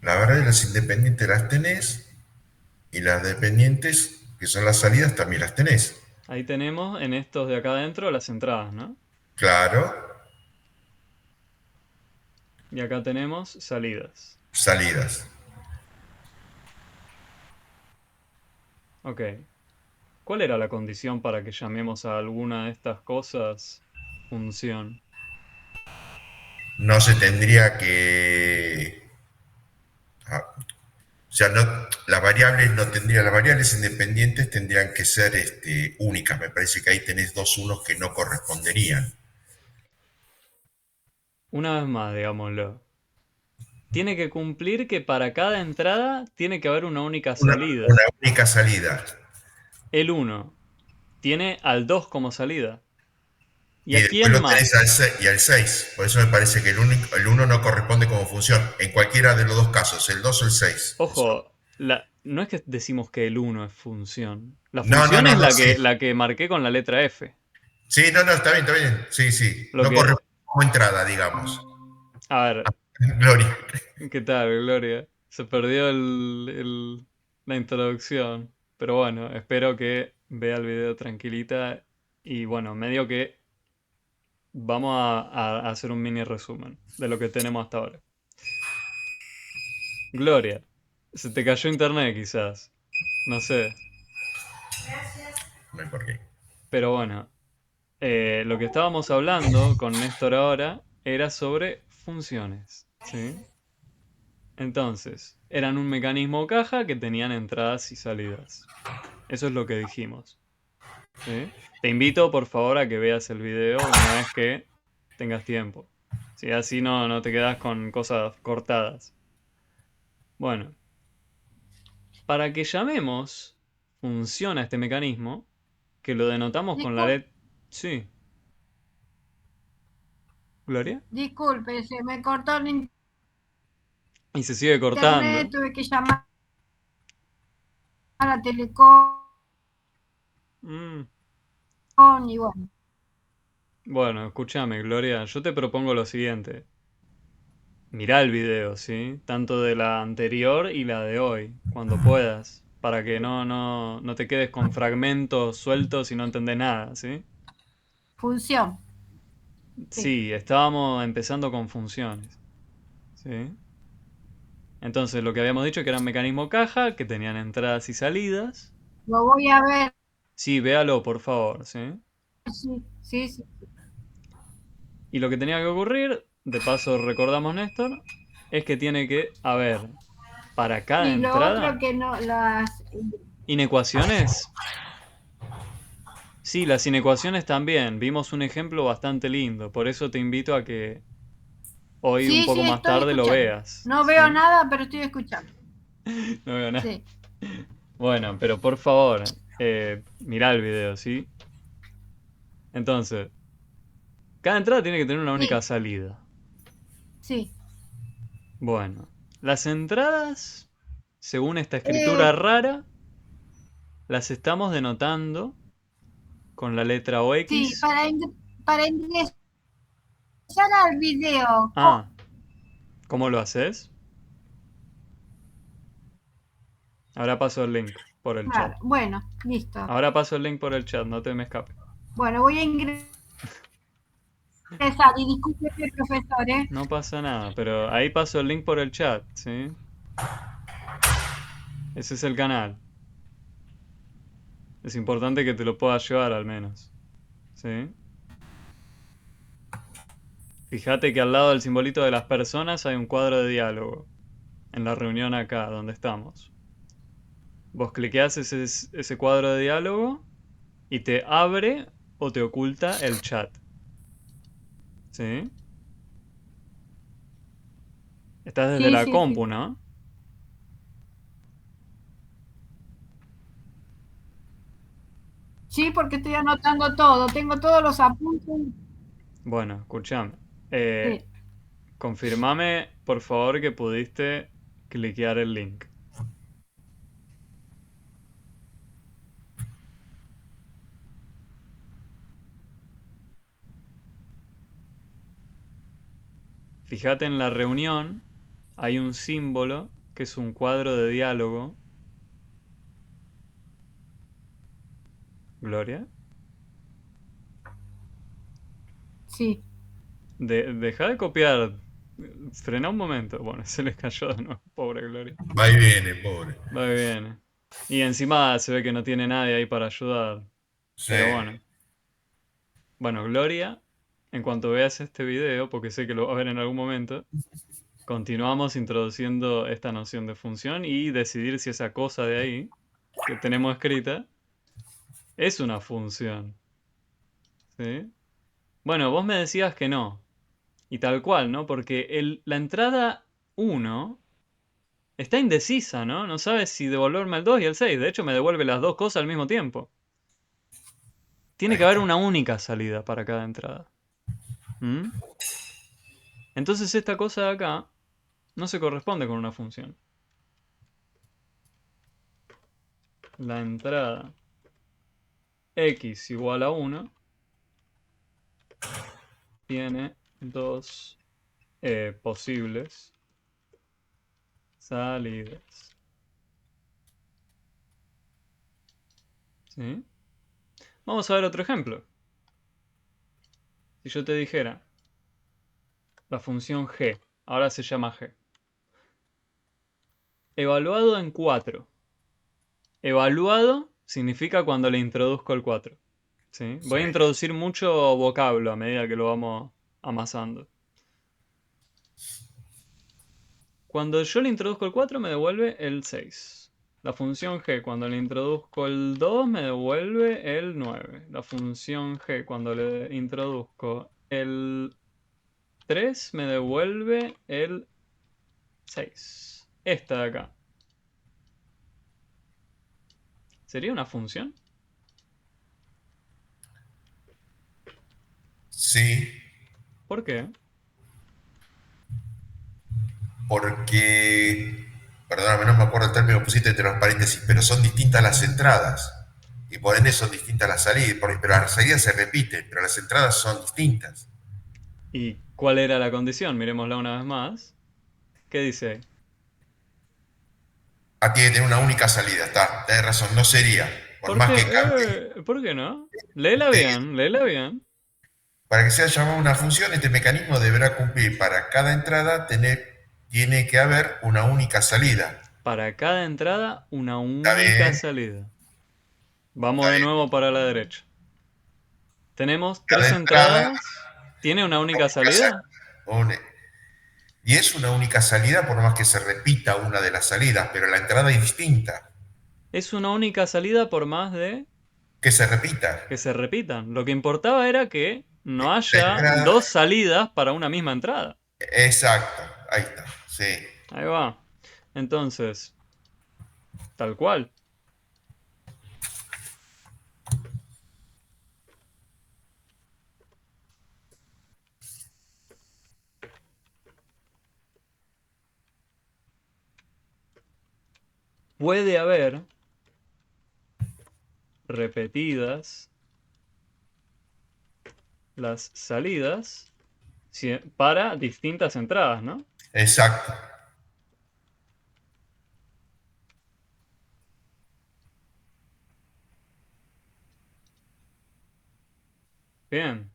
La verdad, las independientes las tenés. Y las dependientes, que son las salidas, también las tenés. Ahí tenemos en estos de acá adentro las entradas, ¿no? Claro, Y acá tenemos salidas. salidas. Ok. ¿Cuál era la condición para que llamemos a alguna de estas cosas función? No se tendría que... O sea, no, las variables no tendrían, las variables independientes tendrían que ser únicas. Me parece que ahí tenés dos unos que no corresponderían. Una vez más, digámoslo. Tiene que cumplir que para cada entrada tiene que haber una única salida. Una única salida. El uno tiene al 2 como salida. ¿Y Y a después quién lo tenés más? al 6 y al 6. Por eso me parece que el 1 no corresponde como función. En cualquiera de los dos casos, el 2 o el 6. Ojo, no es que decimos que el uno es función. La No, no, función no, es no, sí. la que marqué con la letra F. Sí, no, no, está bien, está bien. Sí, sí. Lo No que... corresponde como entrada, digamos. A ver, Gloria. ¿qué tal, Gloria? Se perdió la introducción. Pero bueno, espero que vea el video tranquilita. Y bueno, medio que vamos a hacer un mini resumen de lo que tenemos hasta ahora. Gloria, se te cayó internet quizás. No sé. No hay por qué. Pero bueno, lo que estábamos hablando con Néstor ahora era sobre funciones. ¿Sí? Entonces, eran un mecanismo caja que tenían entradas y salidas. Eso es lo que dijimos. ¿Sí? Te invito, por favor, a que veas el video una vez que tengas tiempo. ¿Sí? Así no te quedas con cosas cortadas. Bueno, para que llamemos funciona este mecanismo, que lo denotamos con la Disculpe, letra... Sí, Gloria. disculpe, se me cortó el Y se sigue internet, cortando. tuve que llamar a la Telecom Mm, y bueno. Bueno, escúchame, Gloria. Yo te propongo lo siguiente. Mirá el video, ¿sí? Tanto de la anterior y la de hoy, cuando puedas, para que no te quedes con fragmentos sueltos y no entendés nada, ¿sí? Función, sí. Sí, estábamos empezando con funciones, ¿sí? Entonces, lo que habíamos dicho que era un mecanismo caja, que tenían entradas y salidas. Lo voy a ver. Sí, véalo, por favor, ¿sí? Sí, sí, sí. Y lo que tenía que ocurrir, de paso recordamos Néstor, es que tiene que haber para cada Y lo otro entrada que no, las... inecuaciones. Sí, las inecuaciones también. Vimos un ejemplo bastante lindo. Por eso te invito a que hoy un Sí, poco sí, más estoy tarde lo escuchando. veas. No veo ¿Sí? nada, pero estoy escuchando. No veo nada. Sí, Bueno, pero por favor, mirá el video, ¿sí? Entonces, cada entrada tiene que tener una única sí, salida. sí. Bueno, las entradas, según esta escritura Eh, rara, las estamos denotando con la letra o sí, X. para ingresar al video. Ah, ¿cómo lo haces? Ahora paso el link por el chat. Claro, bueno, listo. Ahora paso el link por el chat, no te me escape. Bueno, voy a ingresar y disculpe, profesor, ¿eh? No pasa nada, pero ahí paso el link por el chat, ¿sí? Ese es el canal. Es importante que te lo puedas llevar al menos, ¿sí? Fíjate que al lado del simbolito de las personas hay un cuadro de diálogo. En la reunión acá, donde estamos. Vos cliqueás ese cuadro de diálogo y te abre o te oculta el chat, ¿sí? Estás desde Sí, la sí, sí. compu, ¿no? Sí, porque estoy anotando todo. Tengo todos los apuntes. Bueno, escuchame. Eh, Sí, confirmame, por favor, que pudiste cliquear el link. Fíjate en la reunión, hay un símbolo que es un cuadro de diálogo Gloria. Sí. Deja de copiar. Frena un momento. Bueno, se les cayó de nuevo. Pobre Gloria. Va y viene, pobre. Va bien. Y encima se ve que no tiene nadie ahí para ayudar. Sí. Pero bueno. Bueno, Gloria, en cuanto veas este video, porque sé que lo vas a ver en algún momento, continuamos introduciendo esta noción de función y decidir si esa cosa de ahí que tenemos escrita es una función. ¿Sí? Bueno, vos me decías que no. Y tal cual, ¿no? Porque la entrada 1 está indecisa, ¿no? No sabes si devolverme el 2 y el 6. De hecho, me devuelve las dos cosas al mismo tiempo. Tiene Ahí que haber está. una única salida para cada entrada. ¿Mm? Entonces esta cosa de acá no se corresponde con una función. La entrada x igual a 1 tiene dos posibles salidas. ¿Sí? Vamos a ver otro ejemplo. Si yo te dijera la función g, ahora se llama g, evaluado en 4. Evaluado significa cuando le introduzco el 4. ¿Sí? Sí. Voy a introducir mucho vocablo a medida que lo vamos amasando. Cuando yo le introduzco el 4 me devuelve el 6. La función g cuando le introduzco el 2 me devuelve el 9. La función g cuando le introduzco el 3 me devuelve el 6. Esta de acá. ¿Sería una función? Sí, ¿Por qué? porque, perdóname, no me acuerdo el término que pusiste entre los paréntesis, pero son distintas las entradas. Y por ende son distintas las salidas. Pero las salidas se repiten, pero las entradas son distintas. ¿Y cuál era la condición? Miremosla una vez más. ¿Qué dice ahí? Ah, tiene que tener una única salida, está, tenés razón, no sería. Por ¿Por más qué? que cambie, ¿Por qué no? Léela bien, léela bien. para que sea llamada una función, este mecanismo deberá cumplir para cada entrada, tiene que haber una única salida. Para cada entrada, una ¿Está única bien? salida. Está Vamos de bien. nuevo para la derecha. Tenemos Cada tres entrada, entradas. ¿Tiene una una única única salida? y es una única salida por más que se repita una de las salidas, pero la entrada es distinta. Es una única salida por más de Que se repita. que se repitan. Lo que importaba era que no La haya entrada, dos salidas para una misma entrada. exacto, ahí está, sí. Ahí va. Entonces, tal cual. Puede haber repetidas las salidas para distintas entradas, ¿no? Exacto. Bien.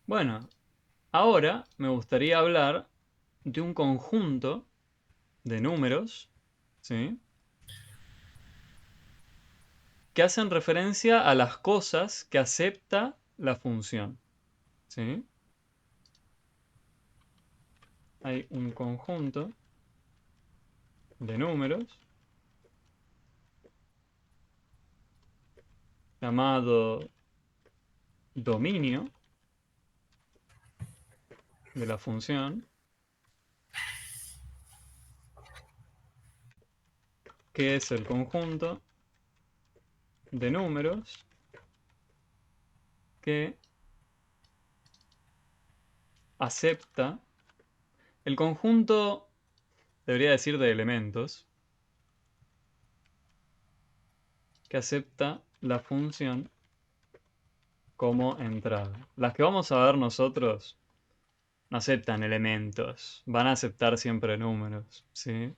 Bueno, ahora me gustaría hablar de un conjunto de números, ¿sí? Que hacen referencia a las cosas que acepta la función, ¿sí? Hay un conjunto de números llamado dominio de la función, que es el conjunto de números que acepta el conjunto, debería decir de elementos, que acepta la función como entrada. Las que vamos a ver nosotros no aceptan elementos, van a aceptar siempre números, ¿sí?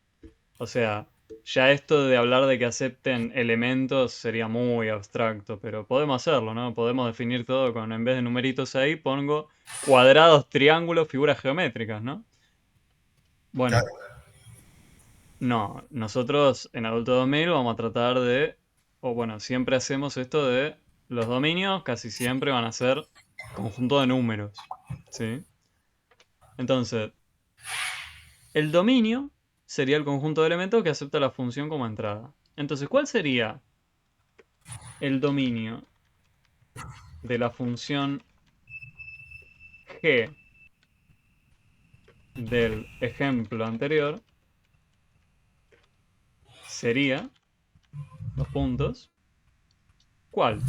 O sea, Ya esto de hablar de que acepten elementos sería muy abstracto, pero podemos hacerlo, ¿no? Podemos definir todo con, en vez de numeritos ahí, pongo cuadrados, triángulos, figuras geométricas, ¿no? Bueno, Claro, no, nosotros en Adulto 2000 vamos a tratar de, o bueno, siempre hacemos esto de los dominios, casi siempre van a ser conjunto de números, ¿sí? Entonces, el dominio sería el conjunto de elementos que acepta la función como entrada. Entonces, ¿cuál sería el dominio de la función g del ejemplo anterior? Sería, dos puntos, ¿cuál?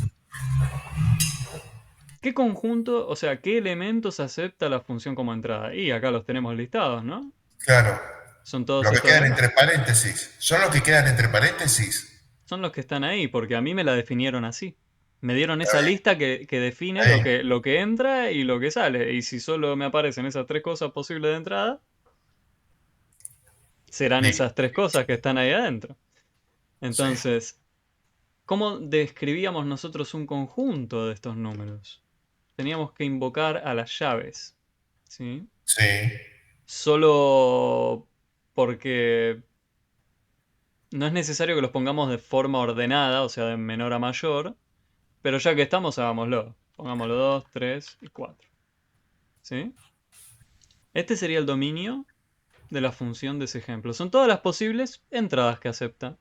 ¿Qué conjunto, o sea, qué elementos acepta la función como entrada? Y acá los tenemos listados, ¿no? claro. Son todos Los que estos de quedan acá. entre paréntesis. Son los que quedan entre paréntesis. Son los que están ahí, porque a mí me la definieron así. Me dieron Está esa bien, lista que define está bien. lo que entra y lo que sale. Y si solo me aparecen esas tres cosas posibles de entrada, serán Listo. esas tres cosas que están ahí adentro. Sí, Entonces, ¿cómo describíamos nosotros un conjunto de estos números? Teníamos que invocar a las llaves, ¿sí? sí. Solo porque no es necesario que los pongamos de forma ordenada, o sea, de menor a mayor, pero ya que estamos, hagámoslo. Pongámoslo 2, 3 y 4, ¿sí? Este sería el dominio de la función de ese ejemplo. Son todas las posibles entradas que acepta.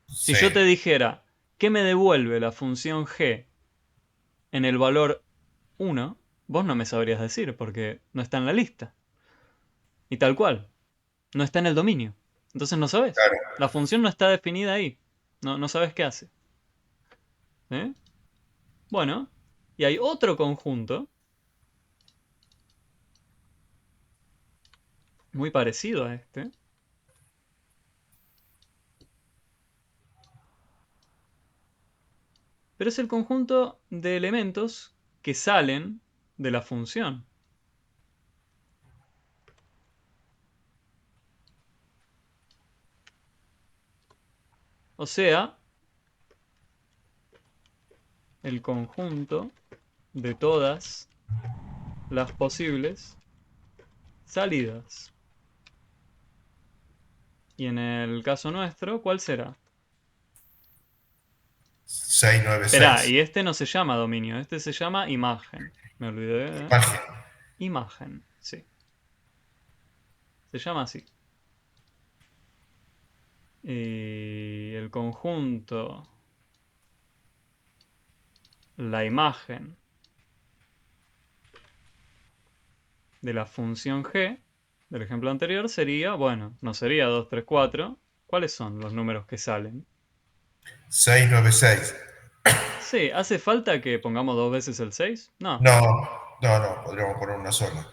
Si Sí, yo te dijera, ¿qué me devuelve la función g en el valor 1? Vos no me sabrías decir porque no está en la lista. Y tal cual, no está en el dominio. Entonces no sabes. claro. La función no está definida ahí. No sabes qué hace. ¿Eh? Bueno, y hay otro conjunto muy parecido a este, pero es el conjunto de elementos que salen de la función. O sea, el conjunto de todas las posibles salidas. Y en el caso nuestro, ¿cuál será? Esperá, 696. y este no se llama dominio, este se llama imagen. Me olvidé, ¿eh? Imagen. Imagen, sí. Se llama así. Y el conjunto, la imagen de la función g del ejemplo anterior sería, bueno, no sería 2 3 4. ¿Cuáles son los números que salen? 696. Sí, ¿hace falta que pongamos dos veces el 6? No, No, no, no, podríamos poner una sola.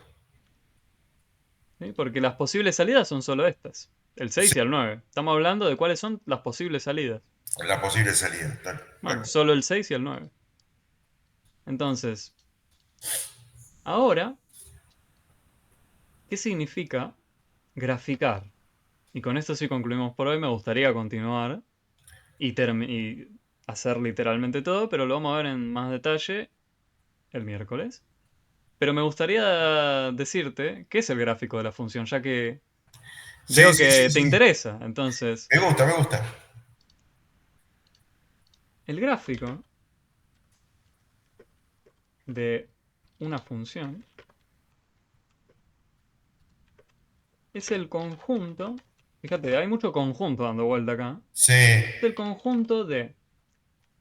¿sí? Porque las posibles salidas son solo estas, el 6 Sí, y el 9. Estamos hablando de cuáles son las posibles salidas. la posible salida. Bueno, Claro. solo el 6 y el 9. Entonces, ahora, ¿qué significa graficar? Y con esto sí concluimos por hoy. Me gustaría continuar y hacer literalmente todo, pero lo vamos a ver en más detalle el miércoles. Pero me gustaría decirte qué es el gráfico de la función, ya que Sí, veo sí, sí, que te sí. interesa. Entonces, Me gusta, me gusta. el gráfico de una función es el conjunto, fíjate, hay mucho conjunto dando vuelta acá, Sí, es el conjunto de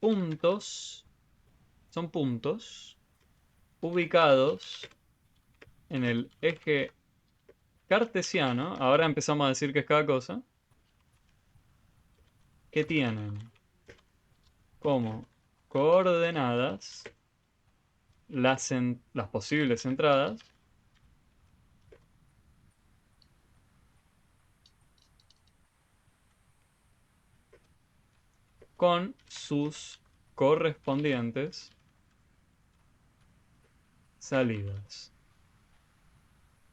puntos, son puntos ubicados en el eje cartesiano, ahora empezamos a decir que es cada cosa, que tienen como coordenadas las posibles entradas con sus correspondientes salidas.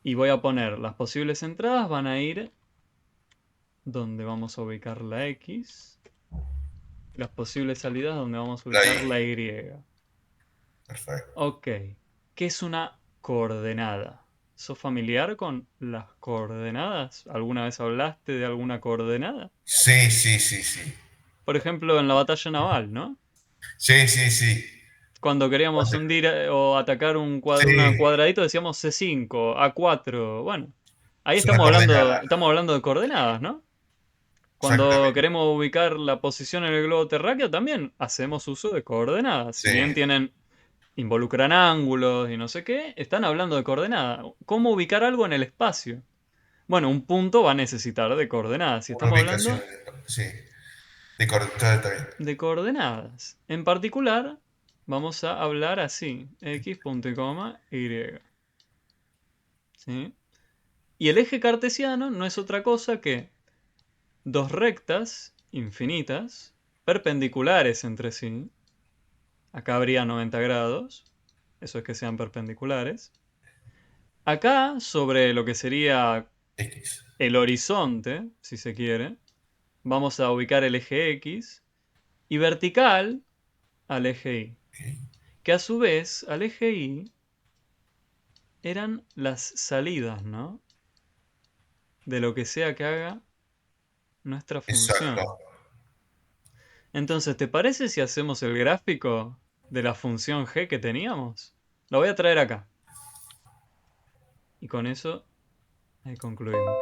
Y voy a poner las posibles entradas, van a ir donde vamos a ubicar la X. Las posibles salidas donde vamos a La ubicar Y. la Y. Perfecto. Ok. ¿Qué es una coordenada? ¿Sos familiar con las coordenadas? ¿Alguna vez hablaste de alguna coordenada? Sí, sí, sí, sí. Por ejemplo, en la batalla naval, ¿no? Sí, sí, sí. Cuando queríamos hundir o atacar Sí, un cuadradito decíamos C5, A4. Bueno, ahí es una coordenada. estamos hablando de coordenadas, ¿no? Cuando Exactamente. queremos ubicar la posición en el globo terráqueo también hacemos uso de coordenadas. Si Sí, bien involucran ángulos y no sé qué, están hablando de coordenadas. ¿Cómo ubicar algo en el espacio? Bueno, un punto va a necesitar de coordenadas. Si una estamos ubicación. hablando Sí, de coordenada está bien. de coordenadas. En particular, vamos a hablar así, x punto y coma y. ¿Sí? Y el eje cartesiano no es otra cosa que dos rectas infinitas, perpendiculares entre sí. Acá habría 90 grados, eso es que sean perpendiculares. Acá, sobre lo que sería X. el horizonte, si se quiere, vamos a ubicar el eje X y vertical al eje Y. Ok. Que a su vez, al eje Y eran las salidas, ¿no? De lo que sea que haga nuestra Exacto. función. Entonces, ¿te parece si hacemos el gráfico de la función g que teníamos? Lo voy a traer acá. Y con eso ahí concluimos.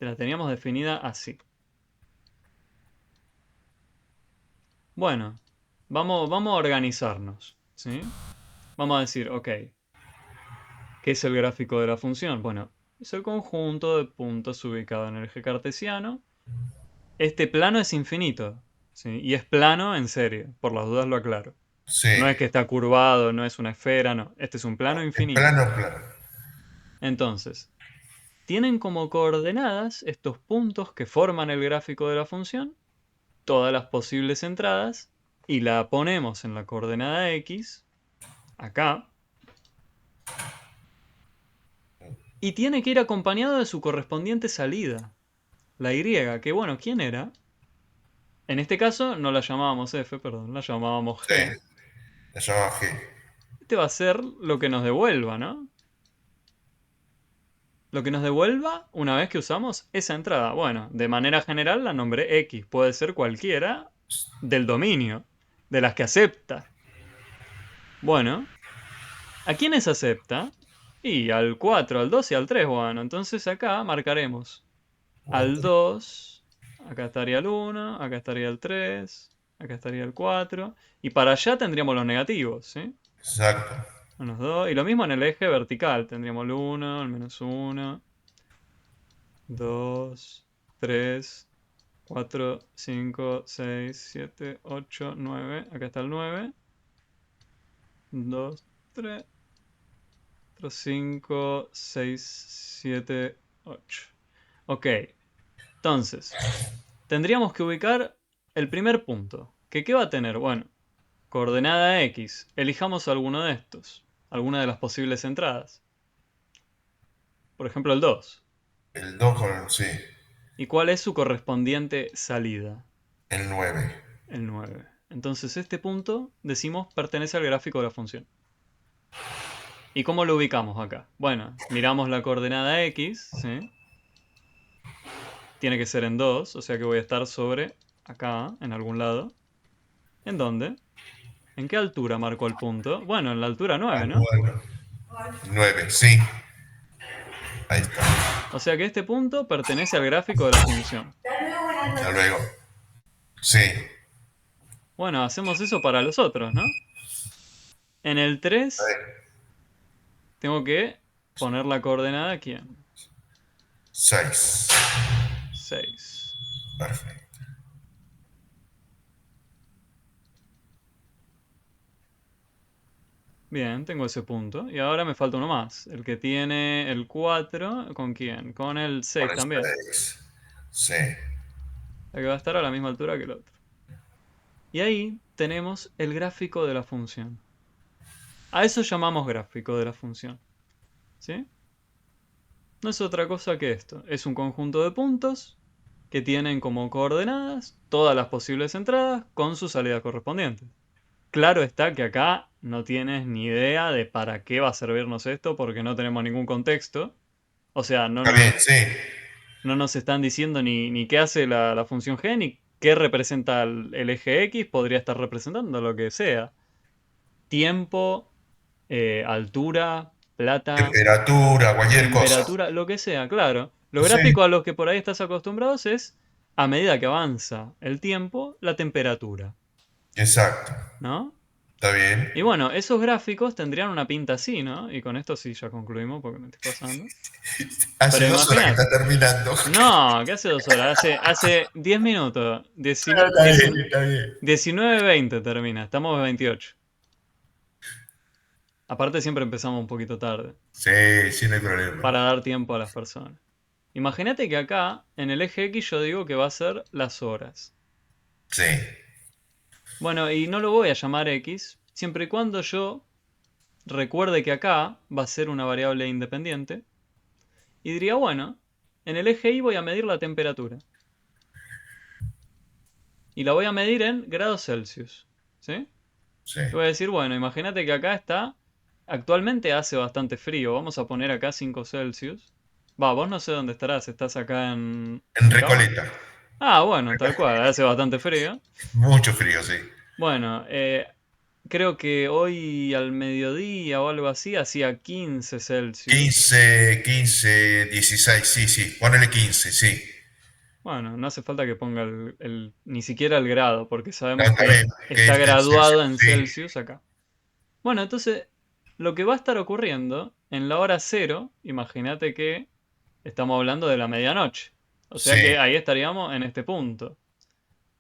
La teníamos definida así. Bueno, vamos a organizarnos, ¿sí? Vamos a decir, ok, ¿qué es el gráfico de la función? Bueno, es el conjunto de puntos ubicado en el eje cartesiano. Este plano es infinito, ¿sí? Y es plano en serio, por las dudas lo aclaro. Sí. No es que está curvado, no es una esfera, no. Este es un plano En infinito. plano, plano. Entonces, tienen como coordenadas estos puntos que forman el gráfico de la función, todas las posibles entradas, y la ponemos en la coordenada x, acá, y tiene que ir acompañado de su correspondiente salida, la y, que bueno, ¿quién era? En este caso no la llamábamos f, perdón, la llamábamos Sí. g. La llamaba G. Este va a ser lo que nos devuelva, ¿no? Lo que nos devuelva una vez que usamos esa entrada. Bueno, de manera general la nombré X. Puede ser cualquiera del dominio, de las que acepta. Bueno, ¿a quiénes acepta? Y al 4, al 2 y al 3. Bueno, entonces acá marcaremos al 2, acá estaría el 1, acá estaría el 3, acá estaría el 4. Y para allá tendríamos los negativos, ¿sí? Exacto. Menos 2. Y lo mismo en el eje vertical. Tendríamos el 1, el menos 1, 2, 3, 4, 5, 6, 7, 8, 9. Acá está el 9. 2, 3, 4, 5, 6, 7, 8. Ok, entonces, tendríamos que ubicar el primer punto. ¿Qué va a tener? Bueno, coordenada X. Elijamos alguno de estos. Alguna de las posibles entradas. Por ejemplo, el 2. El 2 con, sí. ¿Y cuál es su correspondiente salida? El 9. El 9. Entonces este punto, decimos, pertenece al gráfico de la función. ¿Y cómo lo ubicamos acá? Bueno, miramos la coordenada X, ¿sí? Tiene que ser en 2, o sea que voy a estar sobre acá, en algún lado. ¿En dónde? ¿En qué altura marcó el punto? Bueno, en la altura 9, Al ¿no? 9. 9, sí. Ahí está. O sea que este punto pertenece al gráfico de la función. Hasta luego. Sí. Bueno, hacemos eso para los otros, ¿no? En el A 3 ver. tengo que poner la coordenada aquí en 6. 6. Perfecto. Bien, tengo ese punto. Y ahora me falta uno más. El que tiene el 4, ¿con quién? Con el Con 6 el también. 6. Sí. El que va a estar a la misma altura que el otro. Y ahí tenemos el gráfico de la función. A eso llamamos gráfico de la función. ¿Sí? no es otra cosa que esto. Es un conjunto de puntos que tienen como coordenadas todas las posibles entradas con sus salidas correspondientes. Claro está que acá no tienes ni idea de para qué va a servirnos esto porque no tenemos ningún contexto. O sea, Está bien, sí. no nos están diciendo ni qué hace la función g, ni qué representa el eje x. Podría estar representando lo que sea. Tiempo, altura, plata, Temperatura, cualquier cosa. temperatura, lo que sea, claro. Los Sí, gráficos a los que por ahí estás acostumbrados es, a medida que avanza el tiempo, la temperatura, exacto. ¿no? Está bien. Y bueno, esos gráficos tendrían una pinta así, ¿no? Y con esto sí ya concluimos porque me estoy pasando. Hace Pero 2 horas que imagínate. está terminando. No, ¿qué hace 2 horas? Hace 10 minutos. Está bien, está bien. 19:20 termina. Estamos en 28. Aparte siempre empezamos un poquito tarde. Sí, sí, no hay problema. Para dar tiempo a las personas. Imagínate que acá, en el eje X, yo digo que va a ser las horas. Sí, Bueno, y no lo voy a llamar X, siempre y cuando yo recuerde que acá va a ser una variable independiente. Y diría, bueno, en el eje Y voy a medir la temperatura. Y la voy a medir en grados Celsius. ¿Sí? sí. Y voy a decir, bueno, imagínate que acá está. Actualmente hace bastante frío. Vamos a poner acá 5 Celsius. Va, vos no sé dónde estarás. ¿Estás acá En en Cava? Recoleta. Ah, bueno, tal cual. Hace bastante frío. Mucho frío, sí. Bueno, creo que hoy al mediodía o algo así hacía 15 Celsius. 15, 16, sí, sí. Ponele 15, sí. Bueno, no hace falta que ponga ni siquiera el grado, porque No, sabemos está que bien. Que está es en graduado Celsius, en sí. Celsius acá. Bueno, entonces, lo que va a estar ocurriendo en la hora cero, imagínate que estamos hablando de la medianoche. O sea Sí, que ahí estaríamos en este punto.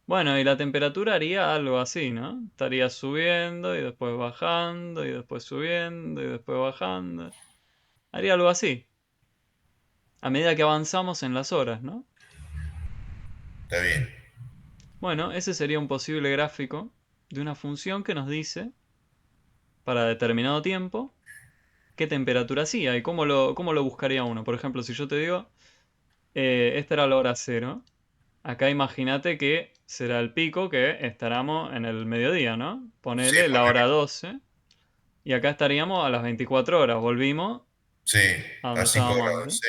Bueno, y la temperatura haría algo así, ¿no? Estaría subiendo y después bajando y después subiendo y después bajando. Haría algo así, a medida que avanzamos en las horas, ¿no? está bien. Bueno, ese sería un posible gráfico de una función que nos dice, para determinado tiempo, qué temperatura hacía y cómo lo buscaría uno. Por ejemplo, si yo te digo, esta era la hora cero, acá imagínate que será el pico que estaremos en el mediodía, ¿no? Sí, Ponele la hora ponele. 12 y acá estaríamos a las 24 horas. Volvimos Sí, a donde a 5 estábamos grados, antes. sí.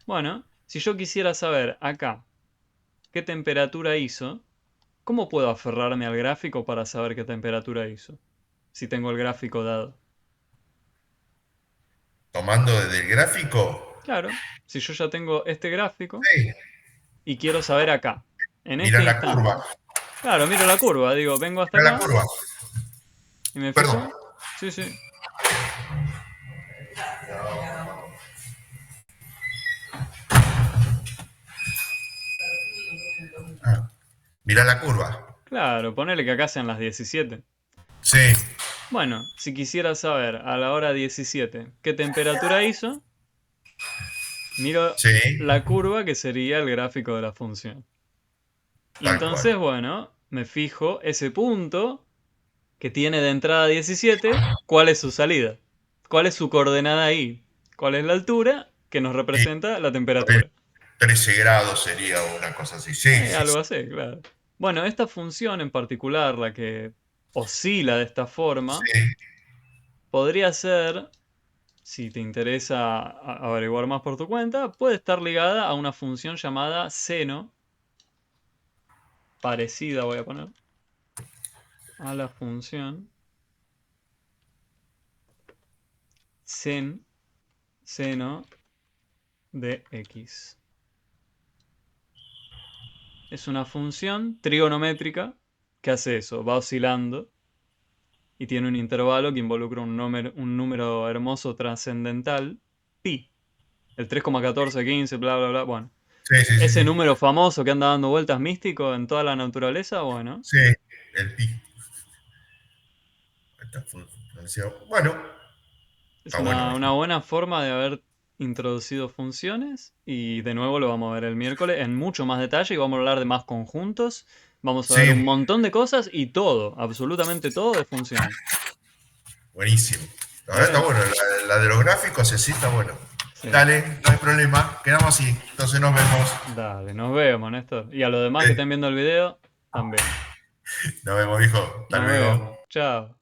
Bueno, si yo quisiera saber acá qué temperatura hizo, ¿cómo puedo aferrarme al gráfico para saber qué temperatura hizo? Si tengo el gráfico dado. Tomando desde el gráfico, Claro, si yo ya tengo este gráfico sí. y quiero saber acá, en Mira este la curva. instante. Claro, miro la curva, digo, vengo hasta Mira la acá curva. y me Perdón. fijo. Sí, sí. Ah, mira la curva. Claro, ponele que acá sean las 17. Sí, Bueno, si quisiera saber a la hora 17 qué temperatura hizo, miro sí, la curva que sería el gráfico de la función. Y tal cual. entonces, bueno, me fijo ese punto que tiene de entrada 17, ¿cuál es su salida? ¿Cuál es su coordenada ahí? ¿Cuál es la altura que nos Y representa la por ahí temperatura? 13 grados sería una cosa así. Sí, sí, sí. Algo así, claro. Bueno, esta función en particular, la que oscila de esta forma, Sí, podría ser, si te interesa averiguar más por tu cuenta, puede estar ligada a una función llamada seno, parecida voy a poner, a la función seno de x. Es una función trigonométrica que hace eso, va oscilando y tiene un intervalo que involucra un número hermoso trascendental, pi, el 3,1415, bla, bla, bla. Bueno, sí, sí, sí, ese sí. número famoso que anda dando vueltas místico en toda la naturaleza, bueno, Sí, el pi. Bueno, es está bueno una esto. buena forma de haber introducido funciones y de nuevo lo vamos a ver el miércoles en mucho más detalle y vamos a hablar de más conjuntos. Vamos a Sí, ver un montón de cosas y todo, absolutamente todo de funciones. buenísimo. La ¿Está verdad está bien? bueno. La de los gráficos, sí, está bueno. Sí. Dale, no hay problema. Quedamos así. Entonces nos vemos. Dale, nos vemos, Néstor. Y a los demás que estén viendo el video, también. Nos vemos, hijo. Hasta Nos luego. vemos. Chao.